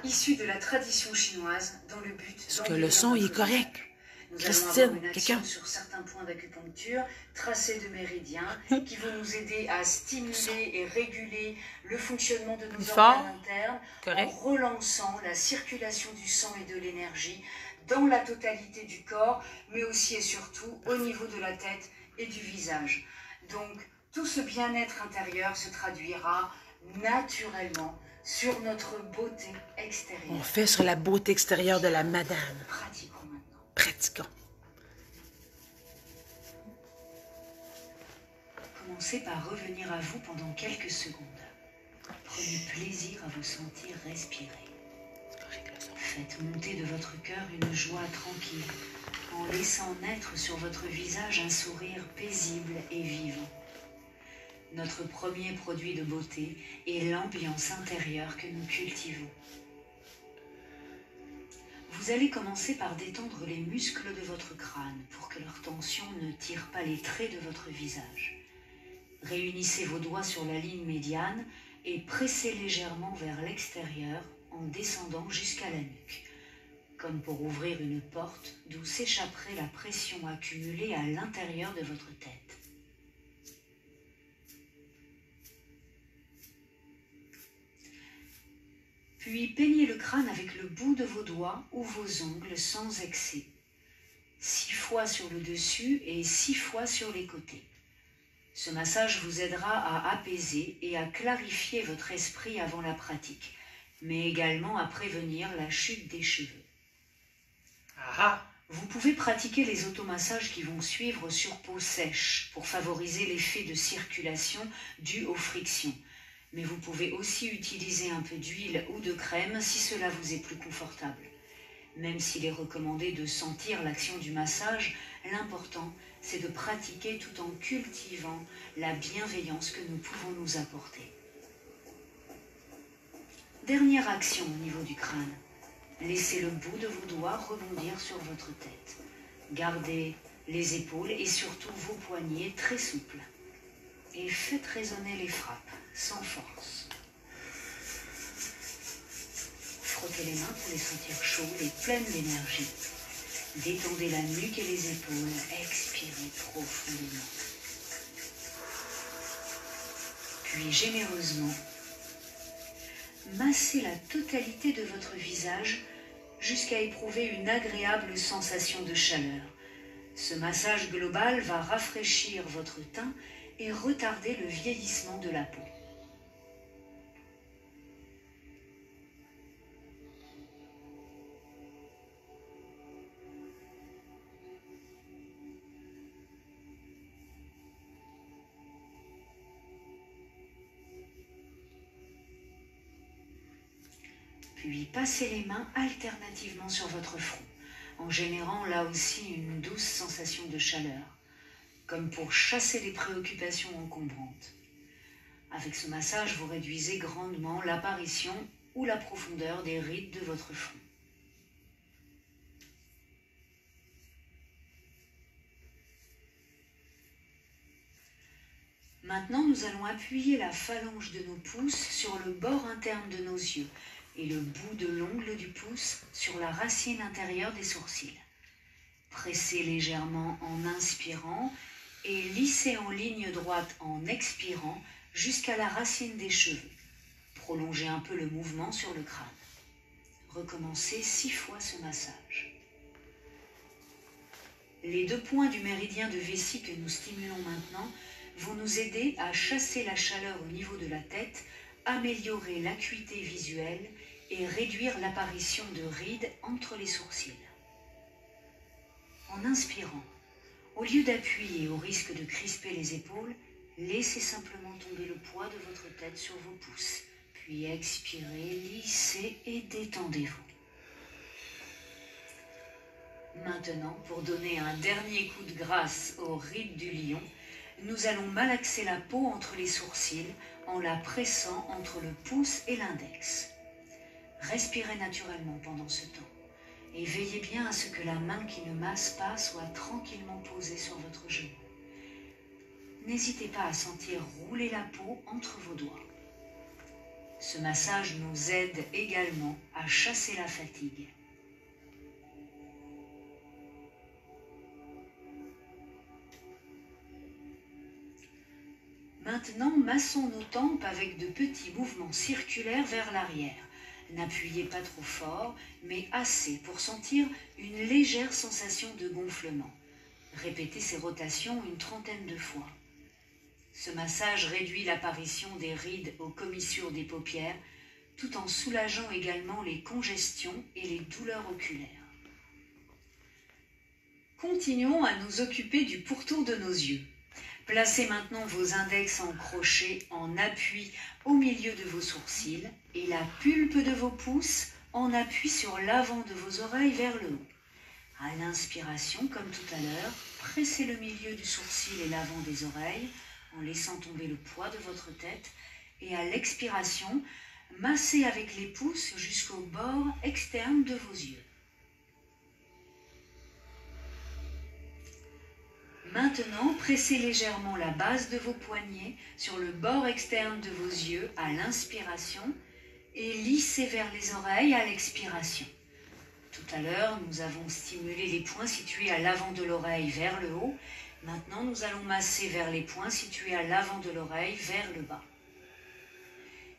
Issu de la tradition chinoise dans le but... Est-ce que le son est correct? Nous Christine, allons avoir une quelqu'un? action sur certains points d'acupuncture, tracés de méridiens, qui vont nous aider à stimuler et réguler le fonctionnement de nos organes internes, correct. en relançant la circulation du sang et de l'énergie dans la totalité du corps, mais aussi et surtout au niveau de la tête et du visage. Donc, tout ce bien-être intérieur se traduira naturellement sur notre beauté extérieure. On fait sur la beauté extérieure de la madame. Pratiquons maintenant. Pratiquons. Commencez par revenir à vous pendant quelques secondes. Prenez plaisir à vous sentir respirer. Faites monter de votre cœur une joie tranquille, en laissant naître sur votre visage un sourire paisible et vivant. Notre premier produit de beauté est l'ambiance intérieure que nous cultivons. Vous allez commencer par détendre les muscles de votre crâne pour que leur tension ne tire pas les traits de votre visage. Réunissez vos doigts sur la ligne médiane et pressez légèrement vers l'extérieur en descendant jusqu'à la nuque, comme pour ouvrir une porte d'où s'échapperait la pression accumulée à l'intérieur de votre tête. Puis peignez le crâne avec le bout de vos doigts ou vos ongles sans excès. 6 fois sur le dessus et 6 fois sur les côtés. Ce massage vous aidera à apaiser et à clarifier votre esprit avant la pratique, mais également à prévenir la chute des cheveux. Vous pouvez pratiquer les automassages qui vont suivre sur peau sèche pour favoriser l'effet de circulation dû aux frictions. Mais vous pouvez aussi utiliser un peu d'huile ou de crème si cela vous est plus confortable. Même s'il est recommandé de sentir l'action du massage, l'important c'est de pratiquer tout en cultivant la bienveillance que nous pouvons nous apporter. Dernière action au niveau du crâne. Laissez le bout de vos doigts rebondir sur votre tête. Gardez les épaules et surtout vos poignets très souples. Et faites résonner les frappes, sans force. Frottez les mains pour les sentir chaudes et pleines d'énergie. Détendez la nuque et les épaules, expirez profondément. Puis généreusement, massez la totalité de votre visage jusqu'à éprouver une agréable sensation de chaleur. Ce massage global va rafraîchir votre teint et retarder le vieillissement de la peau. Puis passez les mains alternativement sur votre front, en générant là aussi une douce sensation de chaleur, comme pour chasser les préoccupations encombrantes. Avec ce massage, vous réduisez grandement l'apparition ou la profondeur des rides de votre front. Maintenant, nous allons appuyer la phalange de nos pouces sur le bord interne de nos yeux et le bout de l'ongle du pouce sur la racine intérieure des sourcils. Pressez légèrement en inspirant et lissez en ligne droite en expirant jusqu'à la racine des cheveux. Prolongez un peu le mouvement sur le crâne. Recommencez 6 fois ce massage. Les 2 points du méridien de vessie que nous stimulons maintenant vont nous aider à chasser la chaleur au niveau de la tête, améliorer l'acuité visuelle et réduire l'apparition de rides entre les sourcils. En inspirant, au lieu d'appuyer au risque de crisper les épaules, laissez simplement tomber le poids de votre tête sur vos pouces. Puis expirez, lissez et détendez-vous. Maintenant, pour donner un dernier coup de grâce aux rides du lion, nous allons malaxer la peau entre les sourcils en la pressant entre le pouce et l'index. Respirez naturellement pendant ce temps et veillez bien à ce que la main qui ne masse pas soit tranquillement posée sur votre genou. N'hésitez pas à sentir rouler la peau entre vos doigts. Ce massage nous aide également à chasser la fatigue. Maintenant, massons nos tempes avec de petits mouvements circulaires vers l'arrière. N'appuyez pas trop fort, mais assez pour sentir une légère sensation de gonflement. Répétez ces rotations une 30aine de fois. Ce massage réduit l'apparition des rides aux commissures des paupières, tout en soulageant également les congestions et les douleurs oculaires. Continuons à nous occuper du pourtour de nos yeux. Placez maintenant vos index en crochet en appui au milieu de vos sourcils et la pulpe de vos pouces en appui sur l'avant de vos oreilles vers le haut. À l'inspiration, comme tout à l'heure, pressez le milieu du sourcil et l'avant des oreilles en laissant tomber le poids de votre tête et à l'expiration, massez avec les pouces jusqu'au bord externe de vos yeux. Maintenant, pressez légèrement la base de vos poignets sur le bord externe de vos yeux à l'inspiration et lissez vers les oreilles à l'expiration. Tout à l'heure, nous avons stimulé les points situés à l'avant de l'oreille vers le haut. Maintenant, nous allons masser vers les points situés à l'avant de l'oreille vers le bas.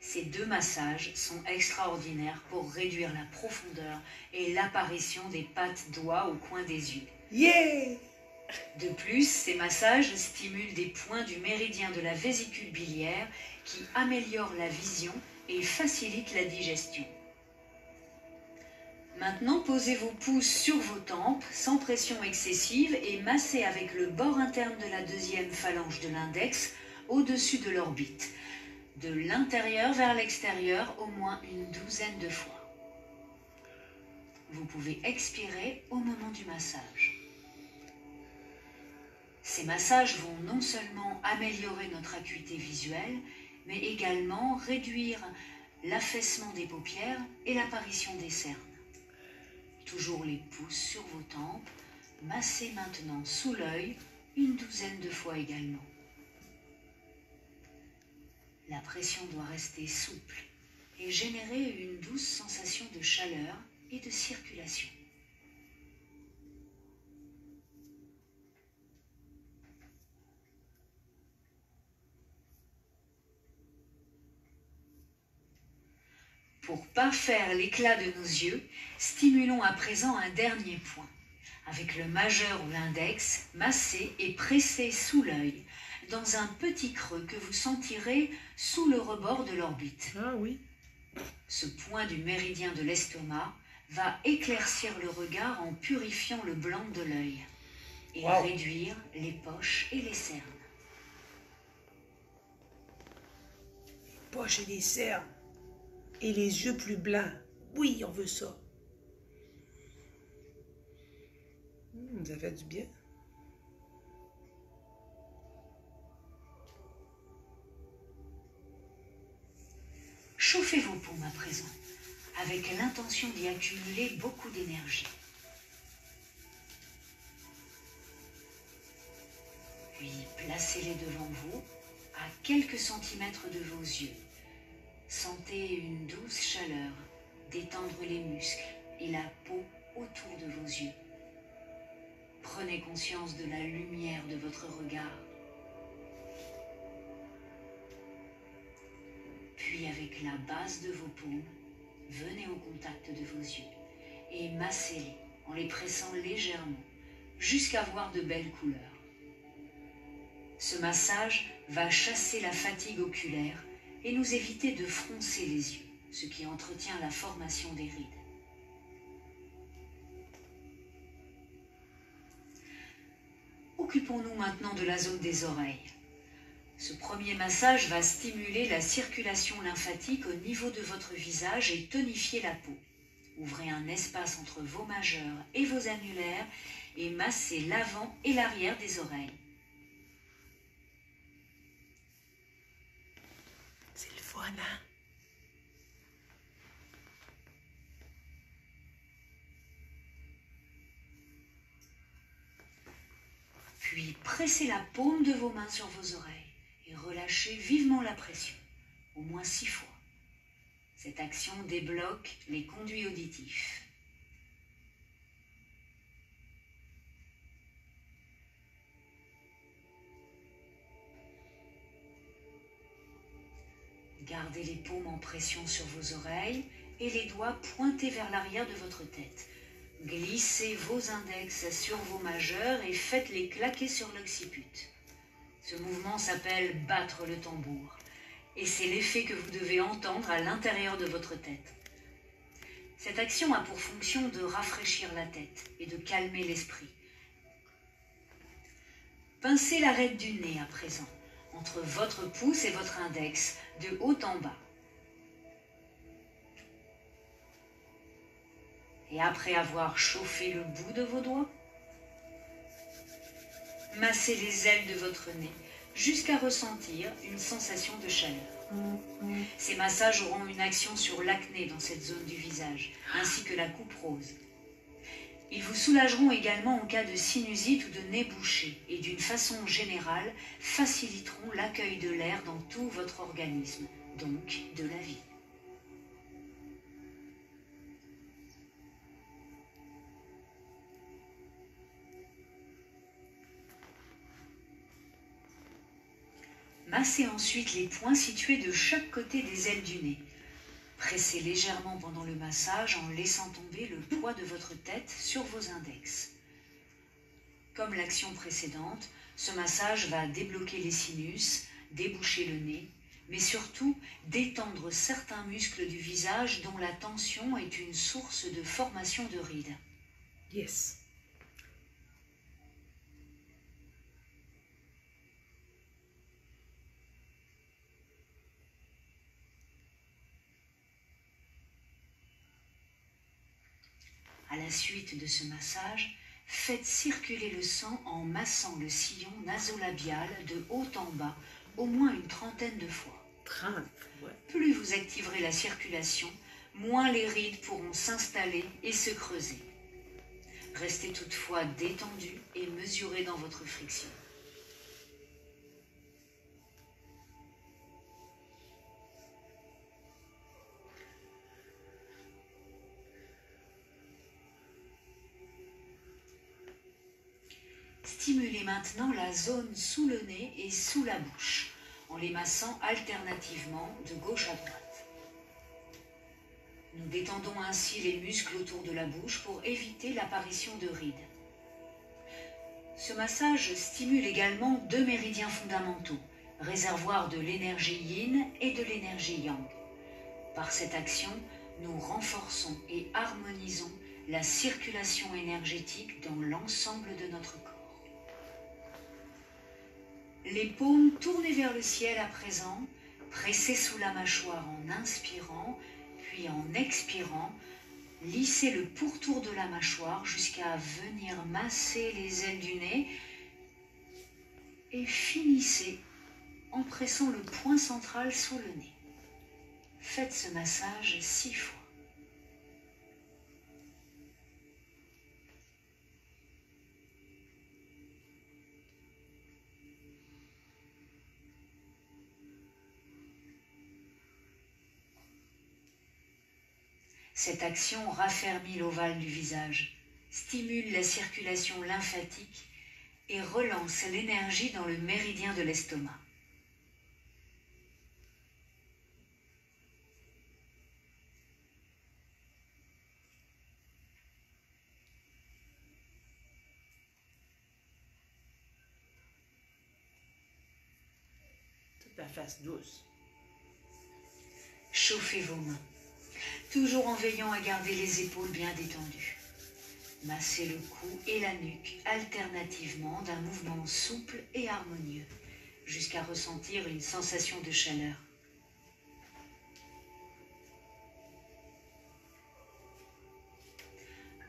Ces deux massages sont extraordinaires pour réduire la profondeur et l'apparition des pattes doigts au coin des yeux. Yeah! De plus, ces massages stimulent des points du méridien de la vésicule biliaire qui améliorent la vision et facilitent la digestion. Maintenant, posez vos pouces sur vos tempes sans pression excessive et massez avec le bord interne de la deuxième phalange de l'index au-dessus de l'orbite, de l'intérieur vers l'extérieur au moins une douzaine de fois. Vous pouvez expirer au moment du massage. Ces massages vont non seulement améliorer notre acuité visuelle, mais également réduire l'affaissement des paupières et l'apparition des cernes. Toujours les pouces sur vos tempes, massez maintenant sous l'œil une douzaine de fois également. La pression doit rester souple et générer une douce sensation de chaleur et de circulation. Pour parfaire l'éclat de nos yeux, stimulons à présent un dernier point. Avec le majeur ou l'index, massez et pressez sous l'œil, dans un petit creux que vous sentirez sous le rebord de l'orbite. Ah oui. Ce point du méridien de l'estomac va éclaircir le regard en purifiant le blanc de l'œil et réduire les poches et les cernes. Poches et les cernes. Et les yeux plus blancs. Oui, on veut ça. Ça fait du bien. Chauffez vos paumes à présent, avec l'intention d'y accumuler beaucoup d'énergie. Puis placez-les devant vous, à quelques centimètres de vos yeux. Sentez une douce chaleur détendre les muscles et la peau autour de vos yeux. Prenez conscience de la lumière de votre regard. Puis avec la base de vos paumes, venez au contact de vos yeux et massez-les en les pressant légèrement jusqu'à voir de belles couleurs. Ce massage va chasser la fatigue oculaire et nous éviter de froncer les yeux, ce qui entretient la formation des rides. Occupons-nous maintenant de la zone des oreilles. Ce premier massage va stimuler la circulation lymphatique au niveau de votre visage et tonifier la peau. Ouvrez un espace entre vos majeurs et vos annulaires et massez l'avant et l'arrière des oreilles. C'est le fun, hein? Puis pressez la paume de vos mains sur vos oreilles et relâchez vivement la pression, au moins 6 fois. Cette action débloque les conduits auditifs. Gardez les paumes en pression sur vos oreilles et les doigts pointés vers l'arrière de votre tête. Glissez vos index sur vos majeurs et faites-les claquer sur l'occiput. Ce mouvement s'appelle battre le tambour et c'est l'effet que vous devez entendre à l'intérieur de votre tête. Cette action a pour fonction de rafraîchir la tête et de calmer l'esprit. Pincez l'arête du nez à présent, entre votre pouce et votre index, de haut en bas. Et après avoir chauffé le bout de vos doigts, massez les ailes de votre nez jusqu'à ressentir une sensation de chaleur. Ces massages auront une action sur l'acné dans cette zone du visage, ainsi que la coupe rose. Ils vous soulageront également en cas de sinusite ou de nez bouché et d'une façon générale faciliteront l'accueil de l'air dans tout votre organisme, donc de la vie. Massez ensuite les points situés de chaque côté des ailes du nez. Pressez légèrement pendant le massage en laissant tomber le poids de votre tête sur vos index. Comme l'action précédente, ce massage va débloquer les sinus, déboucher le nez, mais surtout détendre certains muscles du visage dont la tension est une source de formation de rides. Yes. À la suite de ce massage, faites circuler le sang en massant le sillon nasolabial de haut en bas au moins une trentaine de fois. 30, ouais. Plus vous activerez la circulation, moins les rides pourront s'installer et se creuser. Restez toutefois détendu et mesuré dans votre friction. Stimulez maintenant la zone sous le nez et sous la bouche, en les massant alternativement de gauche à droite. Nous détendons ainsi les muscles autour de la bouche pour éviter l'apparition de rides. Ce massage stimule également deux méridiens fondamentaux, réservoirs de l'énergie yin et de l'énergie yang. Par cette action, nous renforçons et harmonisons la circulation énergétique dans l'ensemble de notre corps. Les paumes tournées vers le ciel à présent, pressées sous la mâchoire en inspirant, puis en expirant, lissez le pourtour de la mâchoire jusqu'à venir masser les ailes du nez et finissez en pressant le point central sous le nez. Faites ce massage 6 fois. Cette action raffermit l'ovale du visage, stimule la circulation lymphatique et relance l'énergie dans le méridien de l'estomac. Toute la face douce. Chauffez vos mains, toujours en veillant à garder les épaules bien détendues. Massez le cou et la nuque alternativement d'un mouvement souple et harmonieux, jusqu'à ressentir une sensation de chaleur.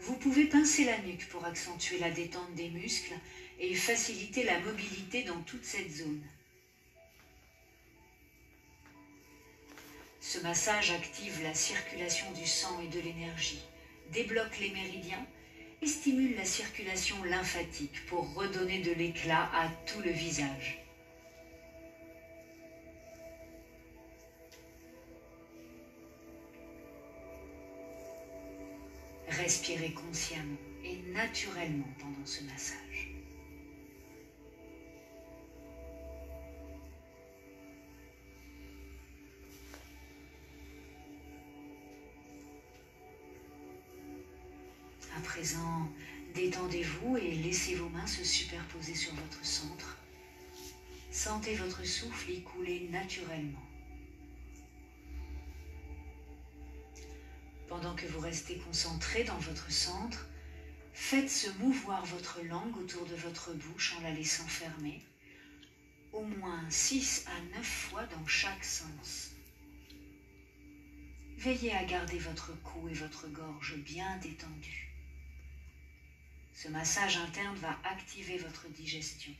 Vous pouvez pincer la nuque pour accentuer la détente des muscles et faciliter la mobilité dans toute cette zone. Ce massage active la circulation du sang et de l'énergie, débloque les méridiens et stimule la circulation lymphatique pour redonner de l'éclat à tout le visage. Respirez consciemment et naturellement pendant ce massage. À présent, détendez-vous et laissez vos mains se superposer sur votre centre. Sentez votre souffle y couler naturellement. Pendant que vous restez concentré dans votre centre, faites se mouvoir votre langue autour de votre bouche en la laissant fermer, au moins 6 à 9 fois dans chaque sens. Veillez à garder votre cou et votre gorge bien détendus. Ce massage interne va activer votre digestion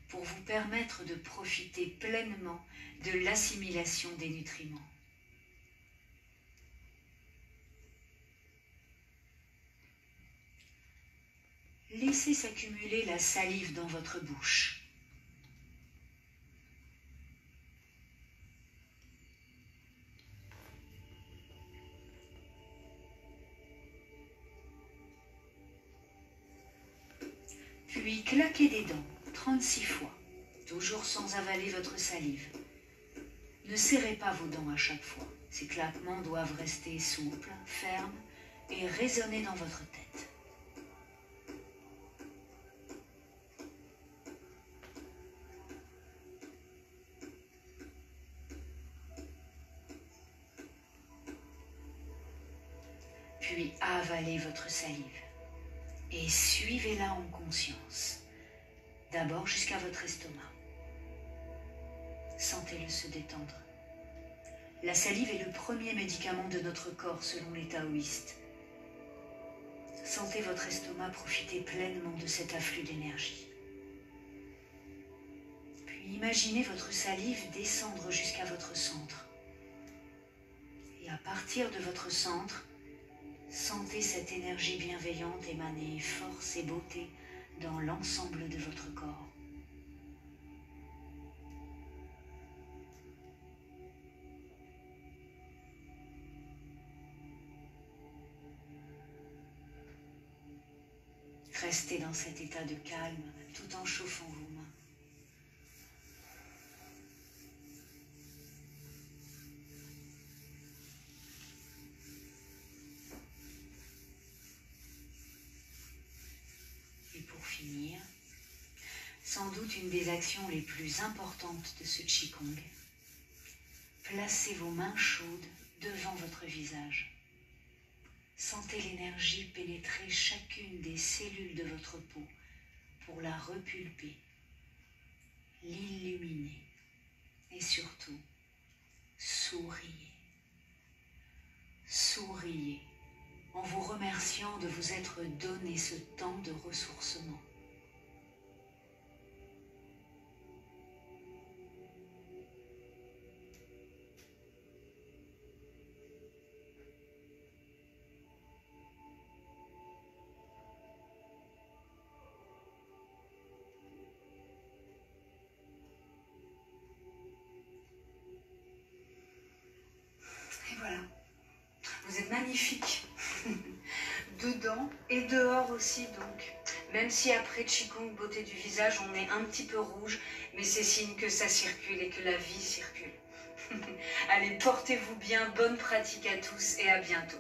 pour vous permettre de profiter pleinement de l'assimilation des nutriments. laissez s'accumuler la salive dans votre bouche. Puis claquez des dents 36 fois, toujours sans avaler votre salive. Ne serrez pas vos dents à chaque fois. Ces claquements doivent rester souples, fermes et résonner dans votre tête. Puis avalez votre salive et suivez-la en conscience. D'abord jusqu'à votre estomac. Sentez-le se détendre. La salive est le premier médicament de notre corps selon les taoïstes. Sentez votre estomac profiter pleinement de cet afflux d'énergie. Puis imaginez votre salive descendre jusqu'à votre centre. Et à partir de votre centre, sentez cette énergie bienveillante émaner force et beauté dans l'ensemble de votre corps. Restez dans cet état de calme tout en chauffant vos mains. Et pour finir, sans doute une des actions les plus importantes de ce Qigong, placez vos mains chaudes devant votre visage. Sentez l'énergie pénétrer chacune des cellules de votre peau pour la repulper, l'illuminer et surtout souriez. Souriez en vous remerciant de vous être donné ce temps de ressourcement. Et voilà, vous êtes magnifique, dedans et dehors aussi donc. Même si après Qigong beauté du visage, on est un petit peu rouge, mais c'est signe que ça circule et que la vie circule. Allez, portez-vous bien, bonne pratique à tous et à bientôt.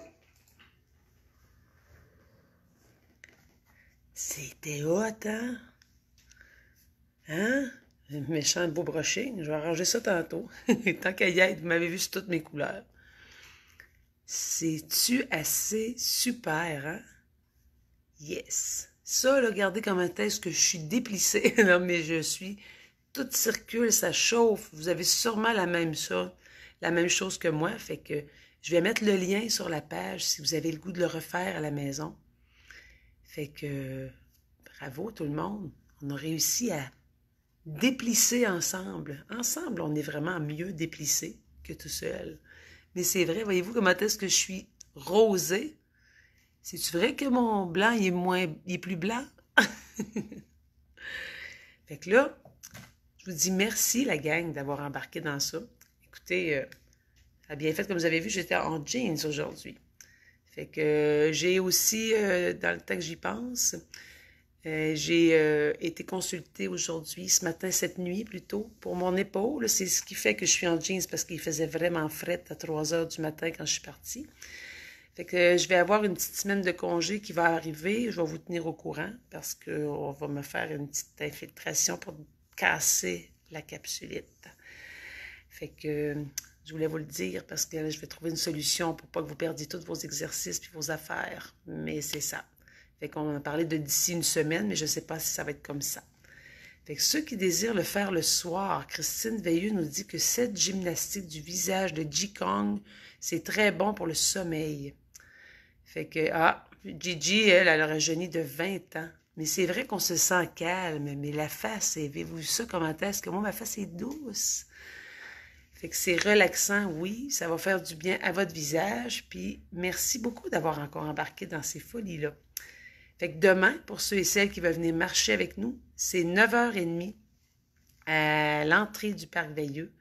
C'était hot, hein? Hein? Méchant beau brushing. Je vais arranger ça tantôt. Tant qu'à y être, vous m'avez vu sur toutes mes couleurs. C'est-tu assez super, hein? Yes! Ça, là, regardez comment est-ce que je suis déplissée. Non, mais je suis... Tout circule, ça chauffe. Vous avez sûrement la même chose que moi. Fait que je vais mettre le lien sur la page si vous avez le goût de le refaire à la maison. Fait que bravo tout le monde. On a réussi à déplisser ensemble. Ensemble, on est vraiment mieux déplissé que tout seul. Mais c'est vrai, voyez-vous comment est-ce que je suis rosée? C'est-tu vrai que mon blanc il est plus blanc? Fait que là, je vous dis merci la gang d'avoir embarqué dans ça. Écoutez, ça a bien fait comme vous avez vu, j'étais en jeans aujourd'hui. Fait que j'ai aussi, dans le temps que j'y pense, j'ai été consultée aujourd'hui, ce matin, cette nuit plutôt, pour mon épaule. C'est ce qui fait que je suis en jeans parce qu'il faisait vraiment fret à 3 heures du matin quand je suis partie. Fait que je vais avoir une petite semaine de congé qui va arriver. Je vais vous tenir au courant parce qu'on va me faire une petite infiltration pour casser la capsulite. Fait que je voulais vous le dire parce que je vais trouver une solution pour pas que vous perdiez tous vos exercices et vos affaires. Mais c'est ça. Fait qu'on a parlé de d'ici une semaine, mais je ne sais pas si ça va être comme ça. Fait que ceux qui désirent le faire le soir, Christine Veilleux nous dit que cette gymnastique du visage de Qigong, c'est très bon pour le sommeil. Fait que, Gigi, elle a rajeuni de 20 ans. Mais c'est vrai qu'on se sent calme, mais la face, avez-vous vu ça, comment est-ce que moi, ma face est douce? Fait que c'est relaxant, oui, ça va faire du bien à votre visage, puis merci beaucoup d'avoir encore embarqué dans ces folies-là. Fait que demain, pour ceux et celles qui veulent venir marcher avec nous, c'est 9h30 à l'entrée du Parc Veilleux.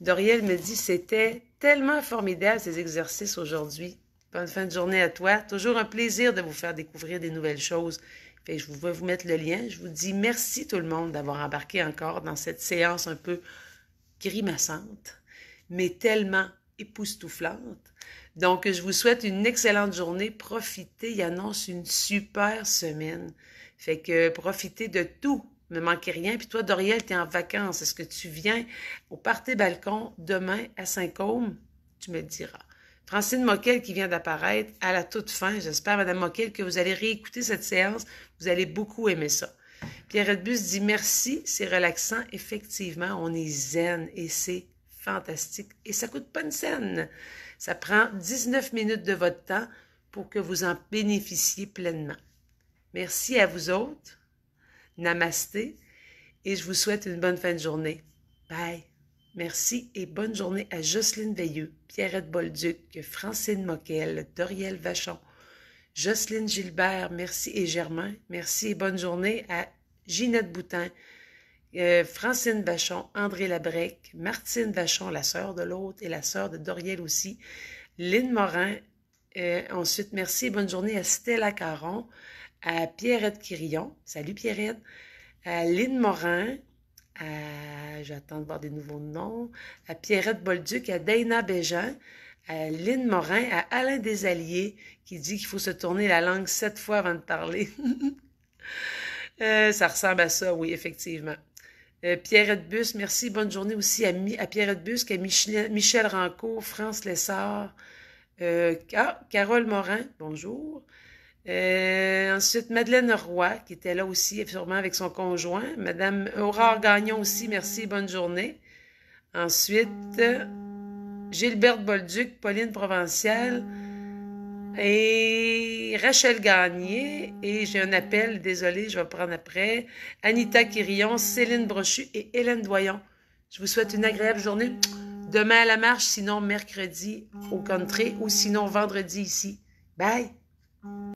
Doriel me dit, c'était tellement formidable ces exercices aujourd'hui. Bonne fin de journée à toi. Toujours un plaisir de vous faire découvrir des nouvelles choses. Fait que je vais vous mettre le lien. Je vous dis merci tout le monde d'avoir embarqué encore dans cette séance un peu grimaçante, mais tellement époustouflante. Donc, je vous souhaite une excellente journée. Profitez, il annonce une super semaine. Fait que profitez de tout. Ne manquez rien. Puis toi, Doriel, tu es en vacances. Est-ce que tu viens au Party Balcon demain à Saint-Côme? Tu me le diras. Francine Moquel qui vient d'apparaître à la toute fin. J'espère, Madame Moquel, que vous allez réécouter cette séance. Vous allez beaucoup aimer ça. Pierrette Bus dit merci, c'est relaxant. Effectivement, on est zen et c'est fantastique. Et ça coûte pas une scène. Ça prend 19 minutes de votre temps pour que vous en bénéficiez pleinement. Merci à vous autres. Namasté. Et je vous souhaite une bonne fin de journée. Bye. Merci et bonne journée à Jocelyne Veilleux, Pierrette Bolduc, Francine Moquel, Doriel Vachon, Jocelyne Gilbert, merci et Germain. Merci et bonne journée à Ginette Boutin, Francine Vachon, André Labrec, Martine Vachon, la sœur de l'autre et la sœur de Doriel aussi, Lynne Morin. Ensuite, merci et bonne journée à Stella Caron, à Pierrette Quirillon. Salut Pierrette. À Lynne Morin. J'attends de voir des nouveaux noms. À Pierrette Bolduc, à Dana Bégin, à Lynne Morin, à Alain Desalliés, qui dit qu'il faut se tourner la langue 7 fois avant de parler. Ça ressemble à ça, oui, effectivement. Pierrette Bus, merci. Bonne journée aussi à Pierrette Bus, à Michel Rancourt, France Lessard, Carole Morin, bonjour. Ensuite, Madeleine Roy, qui était là aussi, sûrement avec son conjoint. Madame Aurore Gagnon aussi, merci, bonne journée. Ensuite, Gilberte Bolduc, Pauline Provinciale et Rachel Gagné. Et j'ai un appel, désolé, je vais prendre après. Anita Quirillon, Céline Brochu et Hélène Doyon. Je vous souhaite une agréable journée. Demain à la marche, sinon mercredi au country ou sinon vendredi ici. Bye!